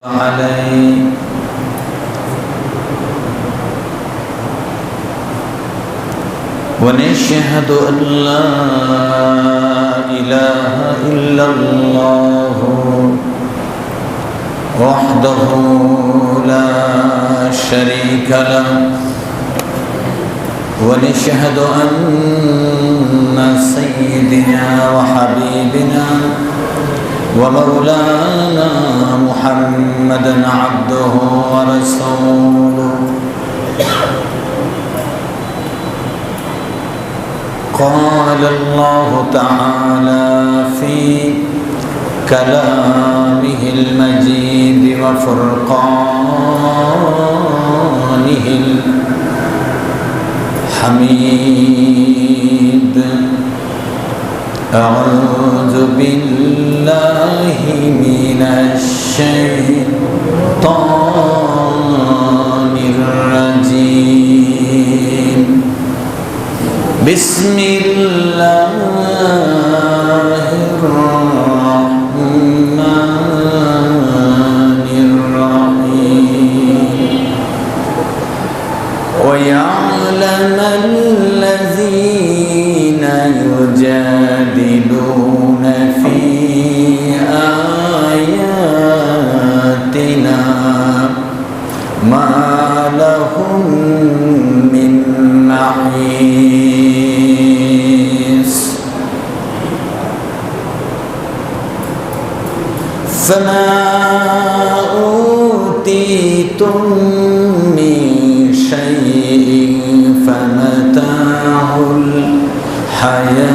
عليه ونشهد أن لا إله إلا الله وحده لا شريك له ونشهد أن سيدنا وحبيبنا ومولانا محمدا عبده ورسوله قال الله تعالى في كلامه المجيد وفرقانه الحميد أعوذ بالله من الشيطان الرجيم بسم الله الرحمن الرحيم ويعلم الذين يجادلون في آياتنا ما لهم من محيص فما أوتيتم من شيء فمتاع الحياة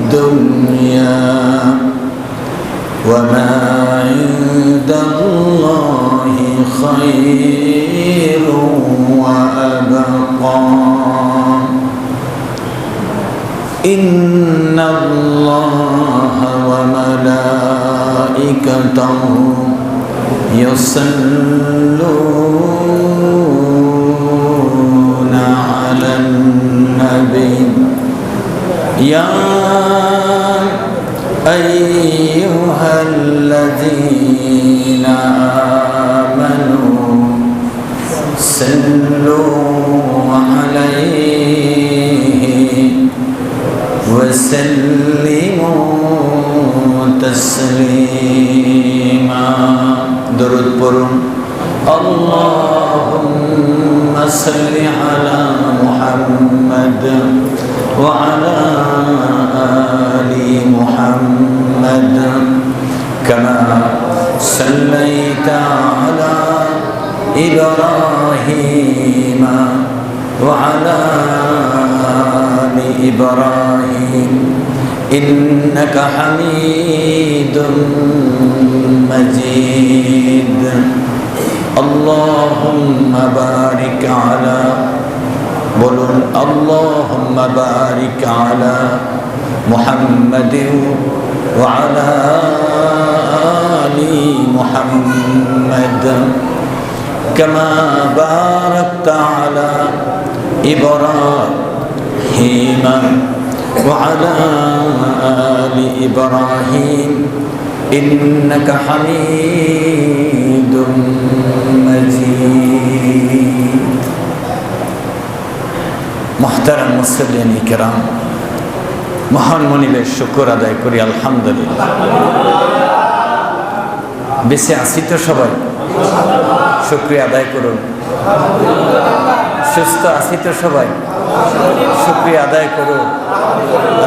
الدنيا وما عند الله خير وأبقى إن الله وملائكته يصلون على النبي يا أيها الذين آمنوا صلوا عليه وسلموا تسليما درود পড়ুন اللهم صل على محمد وعلى آل محمد كما صليت على إبراهيم وعلى آل إبراهيم إنك حميد مجيد اللهم بارك على بولون اللهم بارك على محمد وعلى آل محمد كما باركت على إبراهيم وعلى آل إبراهيم إنك حميد مجيد محترم মুসল্লিয়ান কিরাম মহান মনিবের শুকর আদায় করি আলহামদুলিল্লাহ বেঁচে আছি তো সবাই শুকরিয়া আদায় করুন সুস্থ আছি তো সবাই শুকরিয়া আদায় করুন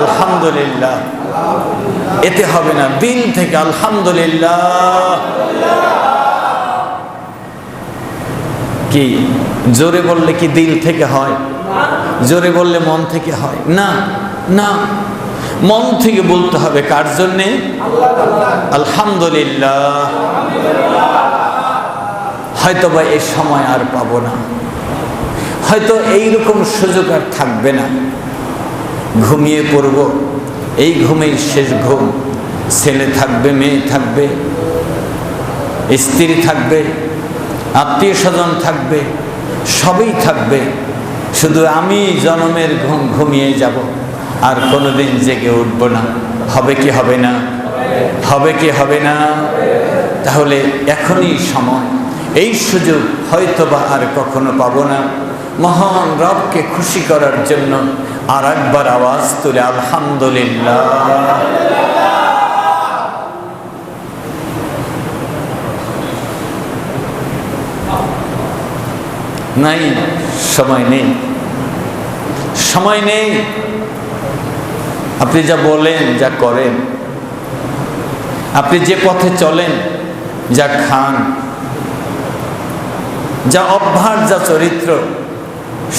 আলহামদুলিল্লাহ এতে হবে না দিল থেকে আলহামদুলিল্লাহ কি জোরে বললে কি দিল থেকে হয় জোরে বললে মন থেকে হয় না না মন থেকে বলতে হবে কার জন্যে আলহামদুলিল্লাহ হয়তো বা এই সময় আর পাবো না হয়তো এইরকম সুযোগ আর থাকবে না ঘুমিয়ে পড়ব এই ঘুমেই শেষ ঘুম ছেলে থাকবে মেয়ে থাকবে স্ত্রী থাকবে আত্মীয় স্বজন থাকবে সবই থাকবে শুধু আমি জন্মের ঘুম ঘুমিয়ে যাব আর কোনোদিন জেগে উঠব না হবে কি হবে না হবে কি হবে না তাহলে এখনই সময়, এই সুযোগ হয়তোবা আর কখনো পাবো না। মহান রবকে খুশি করার জন্য আর একবার আওয়াজ তুলে আলহামদুলিল্লাহ। নাই, সময় নেই, সময় নেই। আপনি যা বলেন, যা করেন, আপনি যে পথে চলেন, যা খান, যা অভ্যাস, যা চরিত্র,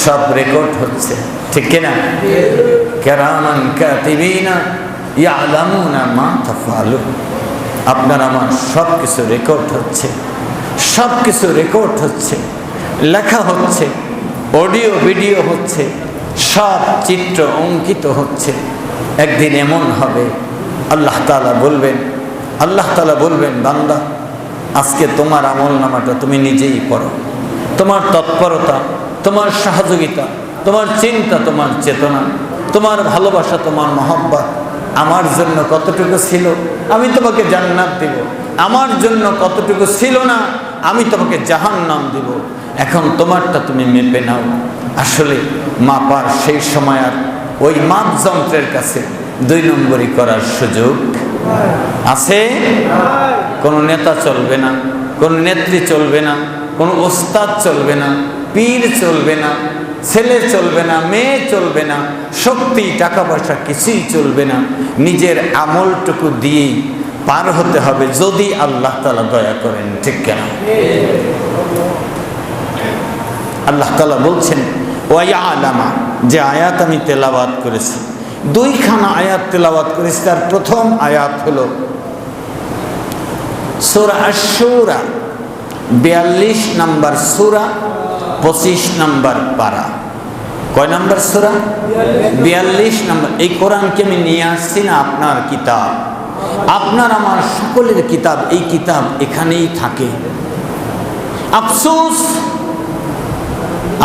সব রেকর্ড হচ্ছে, ঠিক কিনা? কিরামান কাতিবিনা ইয়ালামুনা মা তাফআলুন। আপনার আমার সব কিছু রেকর্ড হচ্ছে, সব কিছু রেকর্ড হচ্ছে, লেখা হচ্ছে, অডিও ভিডিও হচ্ছে, সব চিত্র অঙ্কিত হচ্ছে। একদিন এমন হবে আল্লাহ তাআলা বলবেন, বান্দা আজকে তোমার আমল নামাটা তুমি নিজেই পড়ো। তোমার তৎপরতা, তোমার সহযোগিতা, তোমার চিন্তা, তোমার চেতনা, তোমার ভালোবাসা, তোমার মহব্বত আমার জন্য কতটুকু ছিল, আমি তোমাকে জান্নাত দিব। আমার জন্য কতটুকু ছিল না, আমি তোমাকে জাহান্নাম দিব। এখন তোমারটা তুমি মেপে নাও। আসলে মাপার সেই সময় আর ওই মাপ যন্ত্রের কাছে 2 নম্বরই করার সুযোগ আছে? কোনো নেতা চলবে না, কোনো নেত্রী চলবে না, কোনো ওস্তাদ চলবে না, পীর চলবে না, ছেলে চলবে না, মেয়ে চলবে না, শক্তি, টাকা পয়সা কিছুই চলবে না। নিজের আমলটুকু দিয়েই পার হতে হবে, যদি আল্লাহ তাআলা দয়া করেন, ঠিক কেনা? আল্লাহ তাআলা বলছেন ওয়ায়ালামা, যে আয়াত আমি তেলাওয়াত করেছি, 2খানা আয়াত তেলাওয়াত করেছি। তার প্রথম আয়াত হলো সূরা আশ-শূরা, 42 নম্বর সূরা, 25 নম্বর পারা। কয় নম্বর সূরা? 42 নম্বর। এই কোরআনকে আমি নিয়ে আসছি না আপনার কিতাব, আপনার আমার সকলের কিতাব। এই কিতাব এখানেই থাকে। আফসোস,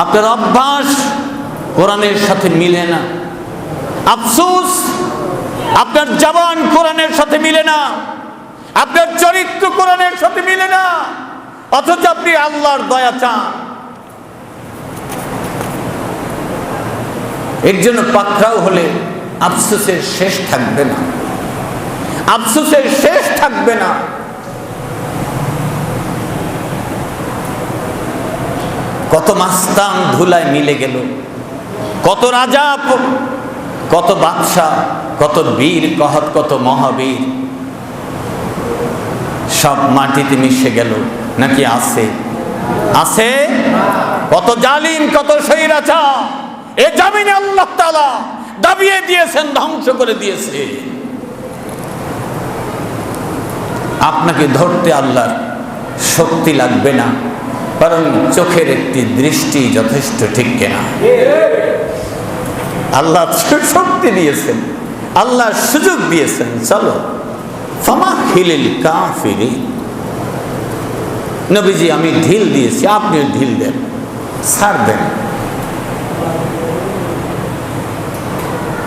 আপনার অভ্যাস কোরআনের সাথে মিলে না। আফসোস, আপনার জবান কোরআনের সাথে মিলে না, আপনার চরিত্র কোরআনের সাথে মিলে না, অথচ আপনি আল্লাহর দয়া চান। এর জন্য পাকড়াও হলে আফসোসের শেষ থাকবে না, আফসোসের শেষ থাকবে না। কত মাস্তান ধুলায় মিলে গেল, কত রাজা, কত বাদশা, কত বীর, কত মহাবীর, সব মাটিতে মিশে গেল। নাকি আছে? আছে। কত জালিম, কত স্বৈরাচার এ জমিনে আল্লাহ তাআলা দাবিয়ে দিয়েছেন, ধ্বংস করে দিয়েছে। আপনাকে ধরতে আল্লাহর শক্তি লাগবে না, কারণ চোখের একটি দৃষ্টি যথেষ্ট, ঠিক কিনা? আল্লাহ শক্তি দিয়েছেন, আল্লাহ সুযোগ দিয়েছেন। চলো, ফামাহিলিল কাফিরিন। নবীজি, আমি ঢিল দিয়েছি, আপনি ঢিল দেন, ছাড় দেন।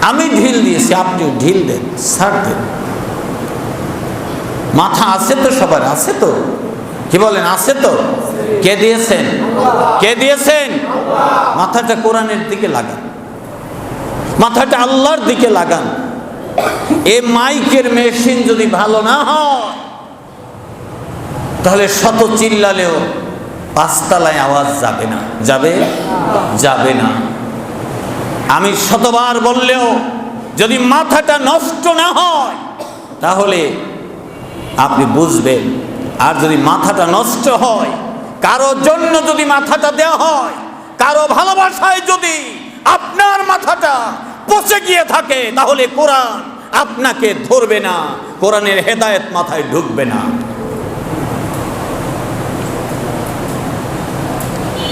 আমি ঢিল দিয়েছি, আপনি ঢিল দেন, ছাড় দেন। মাথা আছে তো সবার? আছে তো? কি বলেন? আছে তো? কে দিয়েছেন? কে দিয়েছেন? মাথাটা কোরআনের দিকে লাগান, মাথাটা আল্লাহর দিকে লাগান। এই মাইকের মেশিন যদি ভালো না হয়, তাহলে শত চিল্লালেও 5 তলায় আওয়াজ যাবে না। যাবে? যাবে না। আমি শতবার বললেও যদি মাথাটা নষ্ট না হয়, তাহলে আপনি বুঝবেন। আর যদি মাথাটা নষ্ট হয়, কারো জন্য যদি মাথাটা দেওয়া হয়, কারো ভালোবাসায় যদি আপনার মাথাটা পচে গিয়ে থাকে, তাহলে কোরআন আপনাকে ধরবে না, কোরআনের হেদায়েত মাথায় ঢুকবে না।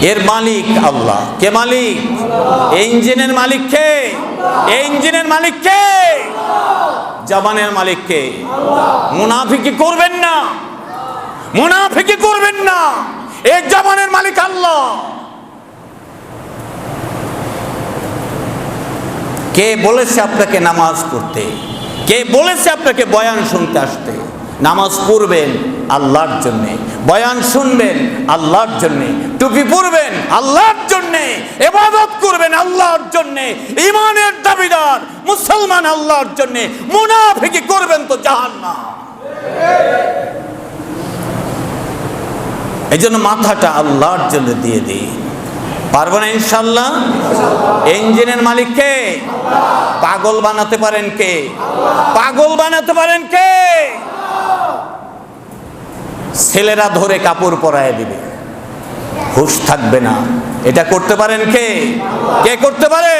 এর মালিক আল্লাহ। কে মালিক? এই ইঞ্জিনের মালিক কে? এই ইঞ্জিনের মালিক কে? জবানের মালিক কে? মুনাফিকি করবেন না, মুনাফিকি করবেন না। এই জবানের মালিক আল্লাহ। কে বলেছে আপনাকে নামাজ পড়তে? কে বলেছে আপনাকে বয়ান শুনতে আসতে? নামাজ পড়বেন, আল্লাহর জন্যে, বয়ান শুনবেন আল্লাহর জন্যে, টুপি পরবেন আল্লাহর জন্যে, ইবাদত করবেন আল্লাহর জন্যে, ঈমানের দাবিদার মুসলমান আল্লাহর জন্যে, মুনাফিকি করবেন তো জাহান্নাম। এই জন্য মাথাটা আল্লাহর জন্য দিয়ে দিই। পারবো না ইনশাল্লাহ? ইঞ্জিনের মালিক কে? পাগল বানাতে পারেন কে? পাগল বানাতে পারেন কে? ছেলেরা ধরে কাপড় পরায় দিবে, হুঁশ থাকবে না, এটা করতে পারেন কে? কে করতে পারে?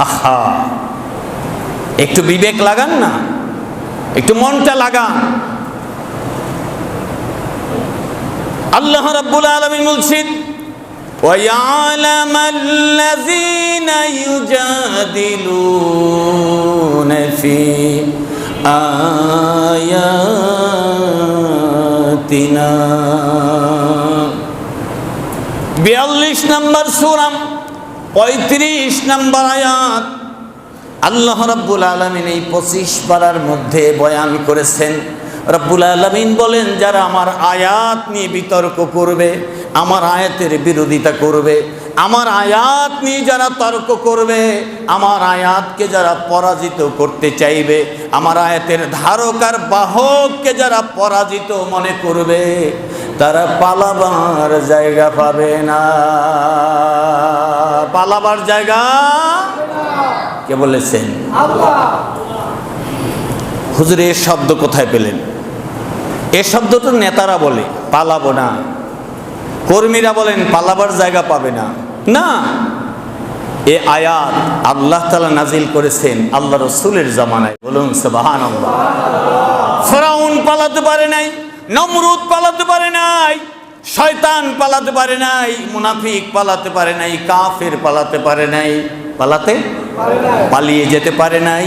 আহা, একটু বিবেক লাগান না, একটু মনটা লাগান। আল্লাহ রাব্বুল আলামিন বলছেন وَيَعْلَمَ الَّذِينَ يُجَادِلُونَ فِي آيَاتِنَا 42 নম্বর সূরা 35 নম্বর আয়াত। আল্লাহ রাব্বুল আলামিন এই 25 পারার মধ্যে বয়ান করেছেন। রব্বুল আলামিন বলেন, যারা আমার আয়াত নিয়ে বিতর্ক করবে, আমার আয়াতের বিরোধিতা করবে, আমার আয়াত নিয়ে যারা তর্ক করবে, আমার আয়াতকে যারা পরাজিত করতে চাইবে, আমার আয়াতের ধারক আর বাহককে যারা পরাজিত মনে করবে, তারা পালাবার জায়গা পাবে না। পালাবার জায়গা কে বলেছেন? আল্লাহ। হুজুর এই শব্দ কোথায় পেলেন? এ শব্দ তো নেতারা বলে, পালাবো না। কর্মীরা বলেন পালাবার জায়গা পাবে না। না, এ আয়াত আল্লাহ তাআলা নাজিল করেছেন আল্লাহ রাসূলের জামানায়। বলুন সুবহানাল্লাহ। ফিরআউন পালাতে পারে নাই, নমরুদ পালাতে পারে নাই, শয়তান পালাতে পারে নাই, মুনাফিক পালাতে পারে নাই, কাফের পালাতে পারে নাই। পালিয়ে যেতে পারে নাই।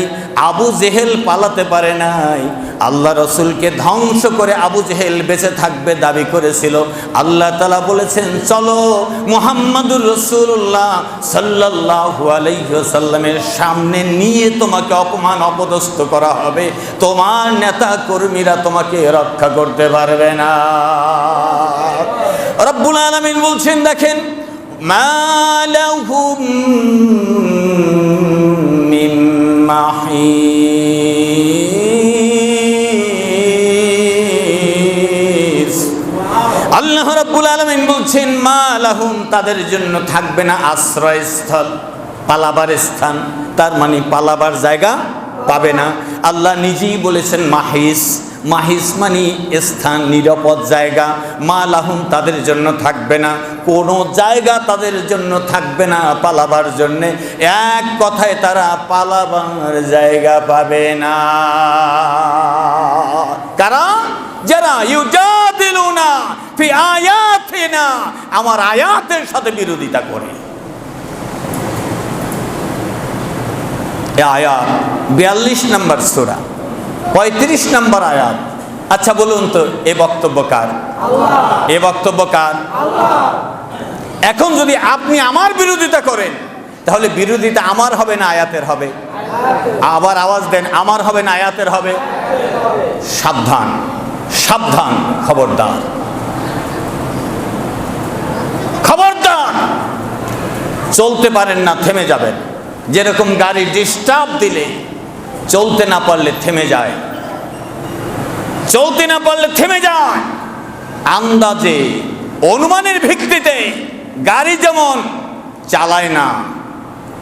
আবু জেহেল পালাতে পারে নাই। আল্লাহ রসুলকে ধ্বংস করে আবু জেহেল বেঁচে থাকবে দাবি করেছিল। আল্লাহ তাআলা বলেছেন, চলো মুহাম্মাদুর রাসূলুল্লাহ সাল্লাল্লাহু আলাইহি ওয়াসাল্লামের সামনে নিয়ে তোমাকে অপমান অপদস্থ করা হবে, তোমার নেতা কর্মীরা তোমাকে রক্ষা করতে পারবে না। রব্বুল আলামিন বলছেন, দেখেন, মা লাহুম মিন মাহিস। আল্লাহ রাব্বুল আলামিন বলছেন, মা লাহুম, তাদের জন্য থাকবে না আশ্রয়স্থল, পালাবার স্থান। তার মানে পালাবার জায়গা পাবে না। আল্লাহ নিজেই বলেছেন মাহিস। মাহিস মানে স্থান, নিরাপদ জায়গা। মা লাহুম, তাদের জন্য থাকবে না, কোনো জায়গা তাদের জন্য থাকবে না পালাবার জন্যে। এক কথায় তারা পালাবার জায়গা পাবে না। কারা? যারা ইউজাদিলুনা ফি আয়াতিনা, আমার আয়াতের সাথে বিরোধিতা করে। এই আয়াত 42 নম্বর সূরা 35 নম্বর আয়াত। আচ্ছা বলুন তো, এ বক্তব্য কার? আল্লাহ। এ বক্তব্য কার? আল্লাহ। এখন যদি আপনি আমার বিরোধিতা করেন, তাহলে বিরোধিতা আমার হবে না আয়াতের হবে? আবার আওয়াজ দেন, আমার হবে না আয়াতের হবে? সাবধান, সাবধান, খবরদার, খবরদার। চলতে পারেন না, থেমে যাবেন। যেরকম গাড়ি ডিস্টার্ব দিলে চলতে না পারলে থেমে যায়, চলতে না পারলে থেমে যায়। আন্দাজে, অনুমানের ভিত্তিতে গাড়ি যেমন চালায় না,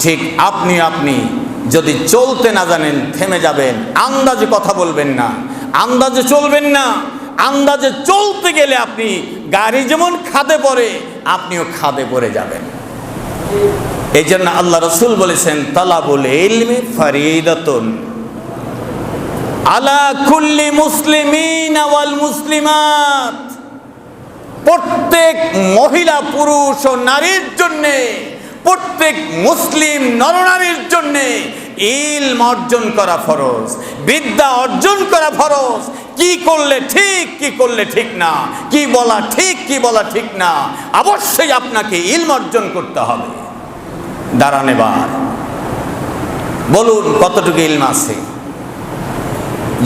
ঠিক আপনি যদি চলতে না জানেন থেমে যাবেন। আন্দাজে কথা বলবেন না, আন্দাজে চলবেন না। আন্দাজে চলতে গেলে আপনি, গাড়ি যেমন খাদে পড়ে, আপনিও খাদে পড়ে যাবেন। এই জন্য আল্লাহ রসুল বলেছেন, তালাবুল ইলমি ফরিদাতুন আলা কুল্লি মুসলিমিন ওয়াল মুসলিমাত। প্রত্যেক মহিলা, পুরুষ ও নারীর জন্য, প্রত্যেক মুসলিম নরনারীর জন্য ইলম অর্জন করা ফরজ, বিদ্যা অর্জন করা ফরজ। কি করলে ঠিক, কি করলে ঠিক না, কি বলা ঠিক, কি বলা ঠিক না, অবশ্যই আপনাকে ইলম অর্জন করতে হবে। দাঁড়ান, এবার বলুন কতটুকু ইলম আছে?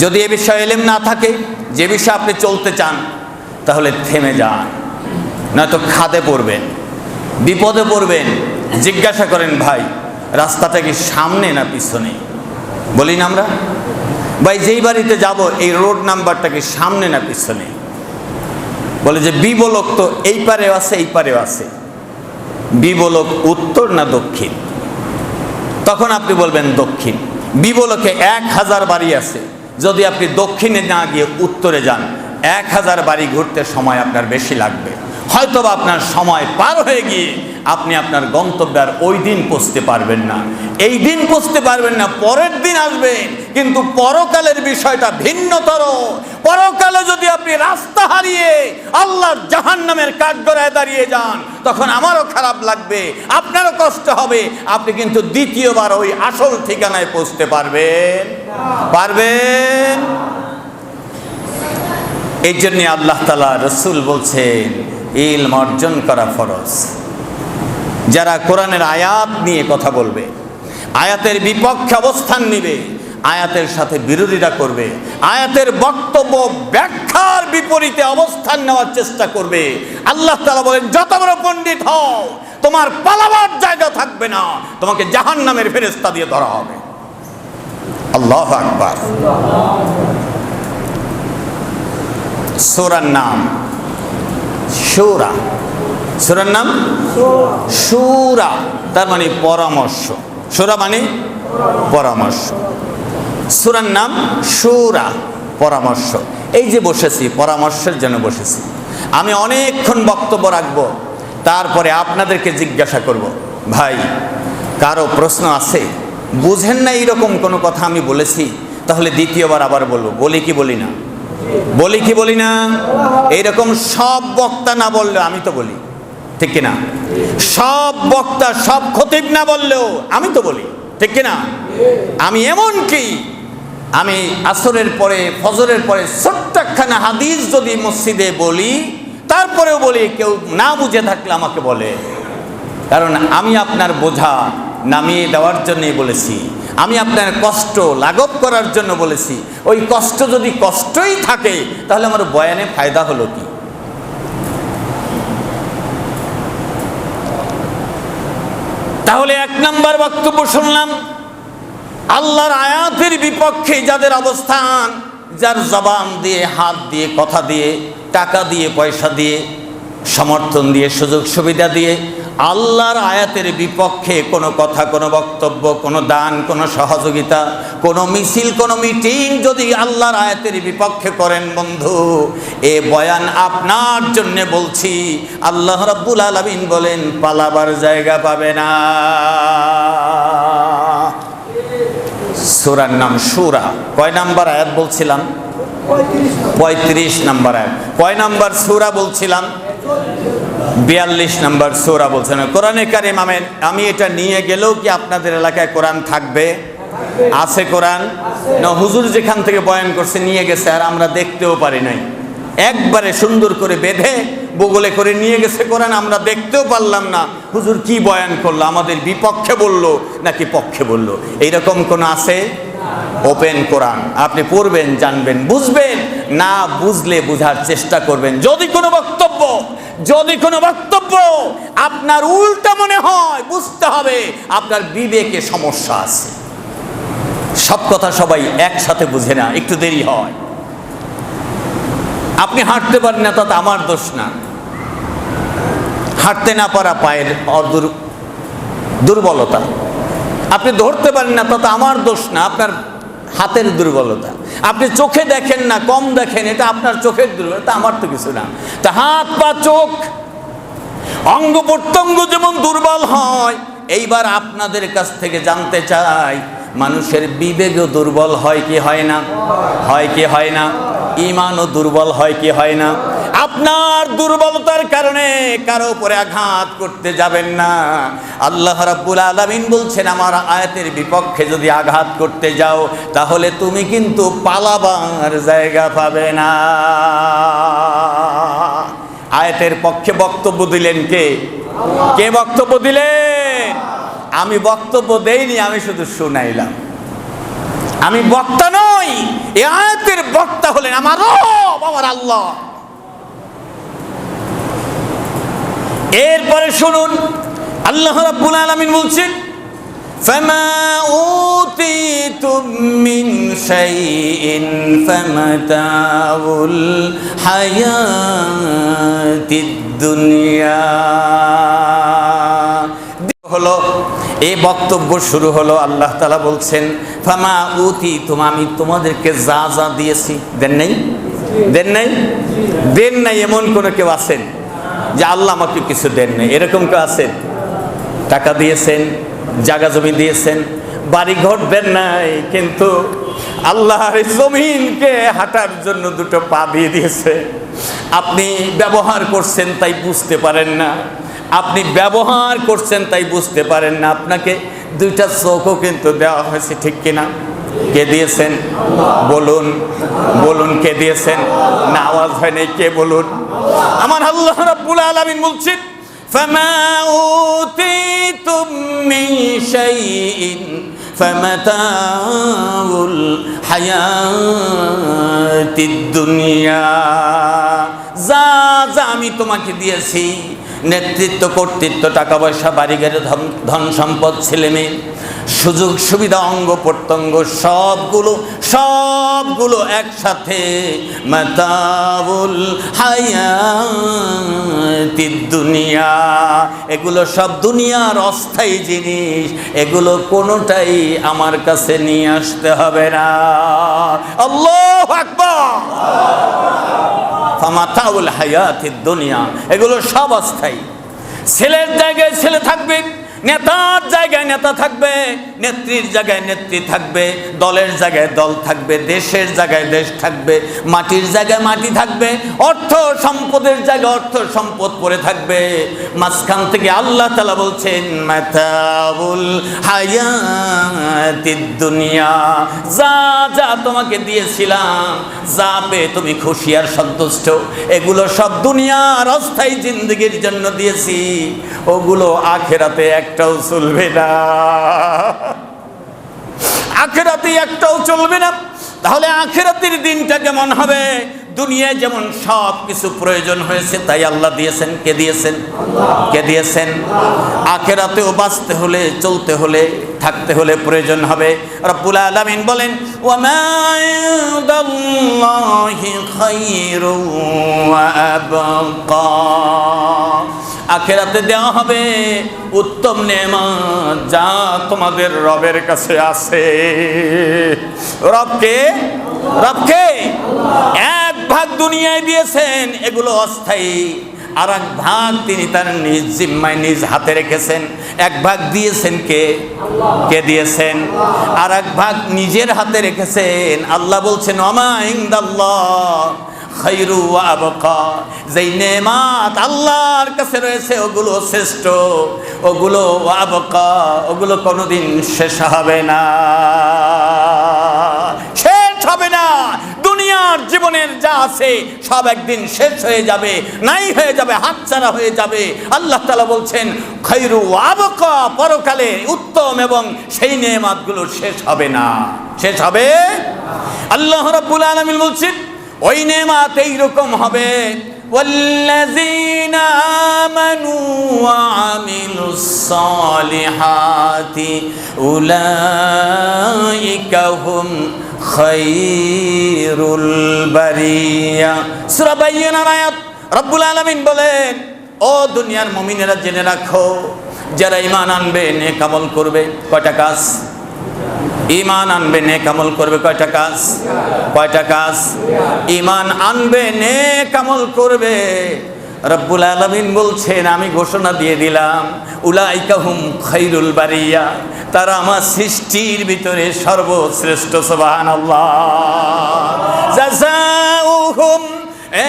যদি এ বিষয়ে ইলম না থাকে, যে বিষয়ে আপনি চলতে চান, তাহলে থেমে যান, নয়তো খাদে পড়বেন, বিপদে পড়বেন। জিজ্ঞাসা করেন, ভাই রাস্তাটা কি সামনে না পিছনে? বলি না আমরা, ভাই যেই বাড়িতে যাব এই রোড নাম্বারটা কি সামনে না পিছনে? বলে যে বি বলক তো এই পারেও আছে এই পারেও আছে, বি বলক উত্তর না দক্ষিণ? তখন আপনি বলবেন দক্ষিণ। বি বলকে 1000 বাড়ি আছে, যদি আপনি দক্ষিণে না গিয়ে উত্তরে যান 1000 বাড়ি ঘুরতে সময় আপনার বেশি লাগবে। হয়তোবা আপনার সময় পার হয়ে গিয়ে আপনি আপনার গন্তব্যে আর ওই দিন পৌঁছতে পারবেন না, এই দিন পৌঁছতে পারবেন না, পরের দিন আসবেন। কিন্তু পরকালের বিষয়টা ভিন্নতর। পরকালে যদি আপনি রাস্তা হারিয়ে আল্লাহর জাহান্নামের কাঠগড়ায় দাঁড়িয়ে যান, তখন আমারও খারাপ লাগবে, আপনারও কষ্ট হবে। আপনি কিন্তু দ্বিতীয়বার ওই আসল ঠিকানায় পৌঁছতে পারবেন। এই জন্য আল্লাহ তাআলা, রসুল বলছেন ইলম অর্জন করা ফরজ। যারা কোরআনের আয়াত নিয়ে কথা বলবে, আয়াতের বিপক্ষে অবস্থান নিবে, আয়াতের সাথে বিরোধিতা করবে, আয়াতের বক্তব্য ব্যাখ্যার বিপরীতে অবস্থান নেওয়ার চেষ্টা করবে, আল্লাহ তাআলা বলেন যত বড় পণ্ডিত হও, তোমার পালাবার জায়গা থাকবে না, তোমাকে জাহান্নামের ফেরেশতা দিয়ে ধরা হবে। আল্লাহু আকবার। সূরার নাম সূরা, সূরার নাম সূরা, তার মানে পরামর্শ। সূরা মানে পরামর্শ, সূরার নাম সূরা, পরামর্শ। এই যে বসেছি, পরামর্শের জন্য বসেছি। আমি অনেকক্ষণ বক্তব্য রাখবো, তারপরে আপনাদেরকে জিজ্ঞাসা করব, ভাই কারো প্রশ্ন আছে? বুঝেন না এইরকম কোনো কথা আমি বলেছি, তাহলে দ্বিতীয়বার আবার বলবো। বলি কি বলি না? বলি কি বলি না? এইরকম সব বক্তা না বললেও আমি তো বলি, ঠিক কিনা? সব বক্তা, সব খতিব না বললেও আমি তো বলি, ঠিক কিনা? আমি এমনকি আমি আসরের পরে, ফজরের পরে ছোট্ট একখানা হাদিস যদি মসজিদে বলি, তারপরেও বলি, কেউ না বুঝে থাকলে আমাকে বলে। কারণ আমি আপনার বোঝা নামিয়ে দেওয়ার জন্যই বলেছি, আমি আপনার কষ্ট লাঘব করার জন্য বলেছি। ওই কষ্ট যদি কষ্টই থাকে, তাহলে আমার বয়ানে ফায়দা হলো কি? তাহলে 1 নম্বর বক্তব্য শুনলাম, আল্লাহর আয়াতের বিপক্ষে যাদের অবস্থান, যার জবান দিয়ে, হাত দিয়ে, কথা দিয়ে, টাকা দিয়ে, পয়সা দিয়ে, সমর্থন দিয়ে, সুযোগ সুবিধা দিয়ে আল্লাহর আয়াতের বিপক্ষে কোনো কথা, কোনো বক্তব্য, কোনো দান, কোনো সহযোগিতা, কোনো মিছিল, কোনো মিটিং যদি আল্লাহর আয়াতের বিপক্ষে করেন, বন্ধু, এ বয়ান আপনার জন্য বলছি। আল্লাহ রাব্বুল আলামিন বলেন পালাবার জায়গা পাবে না। সূরার নাম সূরা। কয় নাম্বার আয়াত বলছিলাম? 35 নাম্বার আয়াত। কয় নাম্বার সূরা বলছিলাম? 42 নাম্বার সূরা বলছেন। কোরআনে কারিম আমি এটা নিয়ে গেলেও কি আপনাদের এলাকায় কোরআন থাকবে? আছে কোরআন না? হুজুর যেখান থেকে বয়ান করছে নিয়ে গেছে, আর আমরা দেখতেও পারি নাই। একবারে সুন্দর করে বেঁধে বগলে করে নিয়ে গেছে কোরআন, আমরা দেখতেও পারলাম না হুজুর কি বয়ান করলো, আমাদের বিপক্ষে বললো নাকি পক্ষে বললো। এইরকম কোন আছে? ওপেন কোরআন, আপনি পড়বেন, জানবেন, বুঝবেন। না বুঝলে বুঝার চেষ্টা করবেন। যদি কোনো বক্তব্য আপনার উল্টা মনে হয়, বুঝতে হবে আপনার বিবেকে সমস্যা আছে। সব কথা সবাই একসাথে বুঝে না, একটু দেরি হয়। আপনি হাঁটতে পারেন না, তাতে আমার দোষ না। হাঁটতে না পারা পায়ের দুর্বলতা। আপনি ধরতে পারেন না, তাতে আমার দোষ না, আপনার হাতের দুর্বলতা। আপনি চোখে দেখেন না, কম দেখেন, এটা আপনার চোখের দুর্বলতা, আমার তো কিছু না। তা হাত পা চোখ অঙ্গ প্রত্যঙ্গ যেমন দুর্বল হয়, এইবার আপনাদের কাছ থেকে জানতে চাই, মানুষের বিবেকও দুর্বল হয় কি হয় না? হয় কি হয় না? ঈমানও দুর্বল হয় কি হয় না? আপনার দুর্বলতার কারণে কারো উপরে আঘাত করতে যাবেন না। আল্লাহ রাব্বুল আলামিন বলছেন, আমার আয়াতের বিপক্ষে যদি আঘাত করতে যাও, তাহলে তুমি কিন্তু পালাবার জায়গা পাবে না। আয়াতের পক্ষে বক্তব্য দিলেন কে? কে বক্তব্য দিলেন? আমি বক্তব্য দেইনি, আমি শুধু শুনাইলাম। আমি বক্তা নই, নয়, এই আয়াতের বক্তা হলেন আমার রব, আমার আল্লাহ। এরপরে শুনুন, আল্লাহ রাব্বুল আলামিন বলছেন فما أوتيتم من شيء فمتاع الحياة الدنيا। হলো এই বক্তব্য শুরু হলো, আল্লাহ তাআলা বলছেন ফামা উতিতুম, আমি তোমাদেরকে যা যা দিয়েছি, দেন নাই? দেন নাই? দেন নাই এমন কোন কেউ আছেন যে আল্লাহ আমাকে কিছু দেন নাই? এরকম কেউ আছেন? টাকা দিয়েছেন, জায়গা জমি দিয়েছেন, বাড়ি ঘর দেন নাই, কিন্তু আল্লাহর জমিনকে হাঁটার জন্য দুটো পা দিয়ে দিয়েছে। আপনি ব্যবহার করছেন তাই বুঝতে পারেন না, আপনি ব্যবহার করছেন তাই বুঝতে পারেন না। আপনাকে দুইটা চোখও কিন্তু দেওয়া হয়েছে, ঠিক কিনা? কে দিয়েছেন? বলুন, বলুন কে দিয়েছেন? না আওয়াজ হয় নাই, কে বলুন? আমার আল্লাহ রাব্বুল আলামিন বলছেন فما أوتيتم من شيء فمتاع الحياة الدنيا। যা যা আমি তোমাকে দিয়েছি, নেতৃত্ব, কর্তৃত্ব, টাকা পয়সা, বাড়ি গাড়ি, ধন সম্পদ, ছেলে মেয়ে, সুযোগ সুবিধা, অঙ্গ প্রত্যঙ্গ, সবগুলো একসাথে মাতাউল হায়াতিদ দুনিয়া, এগুলো সব দুনিয়ার অস্থায়ী জিনিস, এগুলো কোনোটাই আমার কাছে নিয়ে আসতে হবে না। আল্লাহু আকবার। ফামাতাউল হায়াতিদ দুনিয়া, এগুলো সব অস্থায়ী। ছেলের জায়গায় ছেলে থাকবে, নেতার জায়গায় নেতা থাকবে, নেত্রীর জায়গায় নেত্রী থাকবে, দলের জায়গায় দল থাকবে, দেশের জায়গায় দেশ থাকবে, মাটির জায়গায় মাটি থাকবে, অর্থ সম্পদের জায়গায় অর্থ সম্পদ পড়ে থাকবে। মাঝখান থেকে আল্লাহ তাআলা বলছেন মাতাউল হায়াতিদ দুনিয়া, যা যা তোমাকে দিয়েছিলাম, যা পেয়ে তুমি খুশি আর সন্তুষ্ট, এগুলো সব দুনিয়ার অস্থায়ী জিন্দেগির জন্য দিয়েছি, ওগুলো আখিরাতে একটাও চলবে না, আখিরাতে একটাও চলবে না। তাহলে আখিরাতের দিনটা কেমন হবে? দুনিয়ায় যেমন সব কিছু প্রয়োজন হয়েছে তাই আল্লাহ দিয়েছেন। কে দিয়েছেন? কে দিয়েছেন? আখিরাতেও বাঁচতে হলে, চলতে হলে, থাকতে হলে প্রয়োজন হবে। রব্বুল আলামিন বলেন ওয়ামা ইনদাল্লাহি খায়রুন ওয়া আবকা, আখিরাতে দেওয়া হবে উত্তম নেয়ামত যা তোমাদের রবের কাছে আছে। রবকে? রবকে এক ভাগ দুনিয়ায় দিয়েছেন, এগুলো অস্থায়ী, আর এক ভাগ তিনি তার নিজ জিম্মায় নিজ হাতে রেখেছেন। এক ভাগ দিয়েছেন কে? কে দিয়েছেন? আর এক ভাগ নিজের হাতে রেখেছেন। আল্লাহ বলছেন ওমা ইনদাল্লাহ খায়রু ওয়া আবকা, যেই নেয়ামত আল্লাহর কাছে রয়েছে ওগুলো শ্রেষ্ঠ, ওগুলো ওয়া আবকা, ওগুলো কোনোদিন শেষ হবে না, শেষ হবে না। দুনিয়ার জীবনের যা আছে সব একদিন শেষ হয়ে যাবে, নাই হয়ে যাবে, হাতছাড়া হয়ে যাবে। আল্লাহ তাআলা বলছেন খায়রু ওয়া আবকা, পরকালে উত্তম এবং সেই নেয়ামতগুলো শেষ হবে না, শেষ হবে। আল্লাহ রাব্বুল আলামিন বলছেন ওই নেয়ামত এইরকম হবে ওয়াল্লাযীনা আমানু ওয়া আমিলুস সালিহাতি উলাইকা হুম খায়রুল বারিয়া। সূরা বাইয়িনার আয়াত। রব্বুল আলামিন বলেন ও দুনিয়ার মুমিনেরা জেনে রাখো, যারা ঈমান আনবে, নেক আমল করবে, কয়টা কাজ? ঈমান আনবে, নেক আমল করবে, কয়টা কাজ? কয়টা কাজ? ঈমান আনবে, নেক আমল করবে। রব্বুল আলামিন বলছেন আমি ঘোষণা দিয়ে দিলাম উলাইকা হুম খায়রুল বারিয়া, তারা আমার সৃষ্টির ভিতরে সর্বশ্রেষ্ঠ। সুবহানাল্লাহ। জাযাউহুম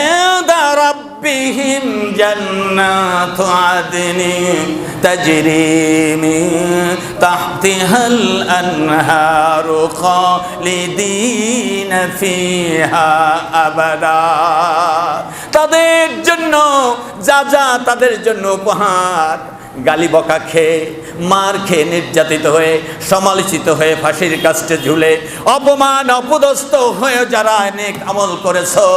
ইনদা রাব্বিহিম জান্নাতু আদনি তাজরি মিন তাহতিহাল আনহারু খালিদিনা ফিহা আবাদা। তাদের জন্য যা যা তাদের জন্য উপহার, গালি বকা খেয়ে, মার খেয়ে, নির্যাতিত হয়ে, সমালোচিত হয়ে, ফাঁসির কাস্টে ঝুলে, অপমান অপদস্থ হয়ে যারা অনেক আমল করেছো,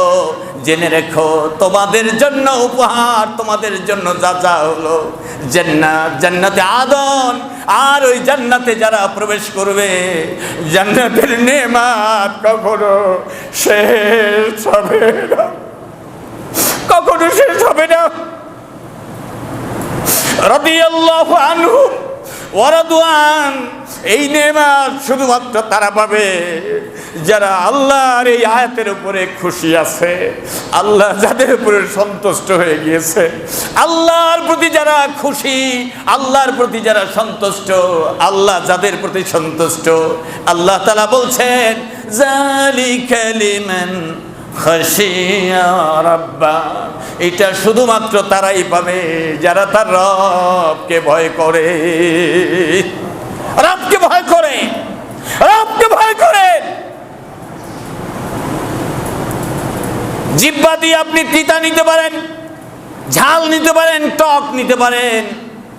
জেনে রেখো তোমাদের জন্য উপহার, তোমাদের জন্য যা যা হলো জান্নাত, জান্নাতে আদন। আর ওই জান্নাতে যারা প্রবেশ করবে, জান্নাতের নেয়ামত কখনো শেষ হবে না, কখনো শেষ হবে না। রাদিয়াল্লাহু আনহুম ওয়া রাদওয়ান, এই নেয়ামত শুধুমাত্র তারা পাবে যারা আল্লাহর এই আয়াতের উপরে খুশি আছে, আল্লাহ যাদের উপরে সন্তুষ্ট হয়ে গিয়েছে, আল্লাহর প্রতি যারা খুশি, আল্লাহর প্রতি যারা সন্তুষ্ট, আল্লাহ যাদের প্রতি সন্তুষ্ট, আল্লাহ তাআলা বলছেন যালিকা লিমান খাশিয়া রাব্বা, এটা শুধুমাত্র তারাই পাবে যারা তার রবকে ভয় করে, রবকে ভয় করে, রবকে ভয় করে। জিহ্বা দিয়ে আপনি তিতা নিতে পারেন, ঝাল নিতে পারেন, টক নিতে পারেন,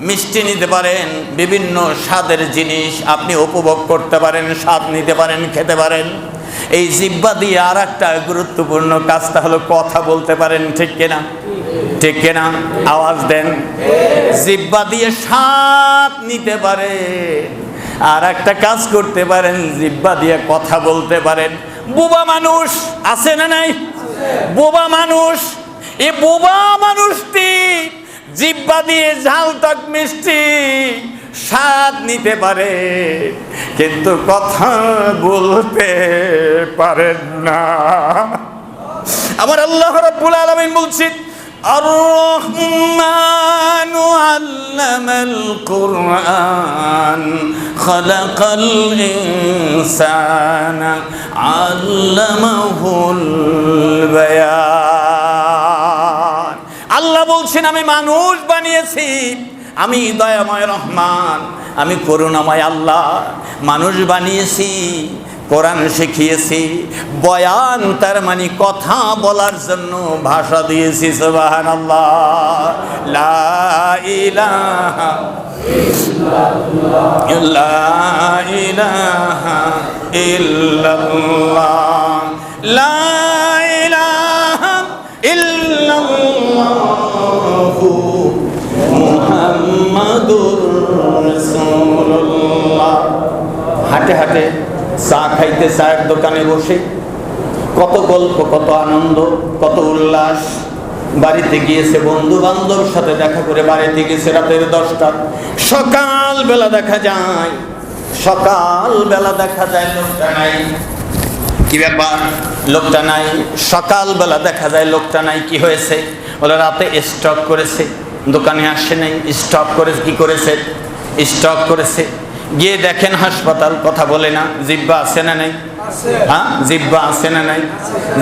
মিষ্টি নিতে পারেন, বিভিন্ন স্বাদের জিনিস আপনি উপভোগ করতে পারেন, স্বাদ নিতে পারেন, খেতে পারেন। এই জিহ্বা দিয়ে আর একটা গুরুত্বপূর্ণ কাজটা হলো কথা বলতে পারেন, ঠিক কিনা? ঠিক কিনা? আওয়াজ দেন। জিহ্বা দিয়ে স্বাদ নিতে পারে, আর একটা কাজ করতে পারেন, জিহ্বা দিয়ে কথা বলতে পারেন। বোবা মানুষ আছে না নাই? বোবা মানুষ, এই বোবা মানুষটি জিহ্বা দিয়ে ঝাল টক মিষ্টি স্বাদ নিতে পারে, কিন্তু কথা বলতে পারেন না। আমার আল্লাহ রাব্বুল আলামিন বলছেন আর-রহমানু আল্লামাল কুরআন খালাকাল ইনসানা আল্লামাহুল বায়ান। আল্লাহ বলছেন আমি মানুষ বানিয়েছি, আমি দয়াময় রহমান, আমি করুণাময় আল্লাহ, মানুষ বানিয়েছি, কোরআন শিখিয়েছি, বয়ান তার মানে কথা বলার জন্য ভাষা দিয়েছি। সুবহানাল্লাহ, লা ইলাহা ইল্লাল্লাহ, লা ইলাহা ইল্লাল্লাহ, লা ইলাহা ইল্লাল্লাহু মুহাম্মাদুর রাসূলুল্লাহ। হাঁটে হাঁটে চা খাইতে, চায়ের দোকানে বসে কত গল্প, কত আনন্দ, কত উল্লাস। বাড়িতে গিয়েছে, বন্ধু বান্ধবের সাথে দেখা করে বাড়িতে গেছে রাতের 10টা। সকালবেলা দেখা যায়, সকালবেলা দেখা যায় লোকটা নাই। কি ব্যাপার? লোকটা নাই। সকালবেলা দেখা যায় লোকটা নাই। কি হয়েছে? বলে রাতে স্টক করেছে, দোকানে আসে নাই, স্টক করে কি করেছে? স্টক করেছে। গিয়ে দেখেন হাসপাতাল, কথা বলে না। জিহ্বা আছে না নাই? হ্যাঁ, জিহ্বা আছে না নাই?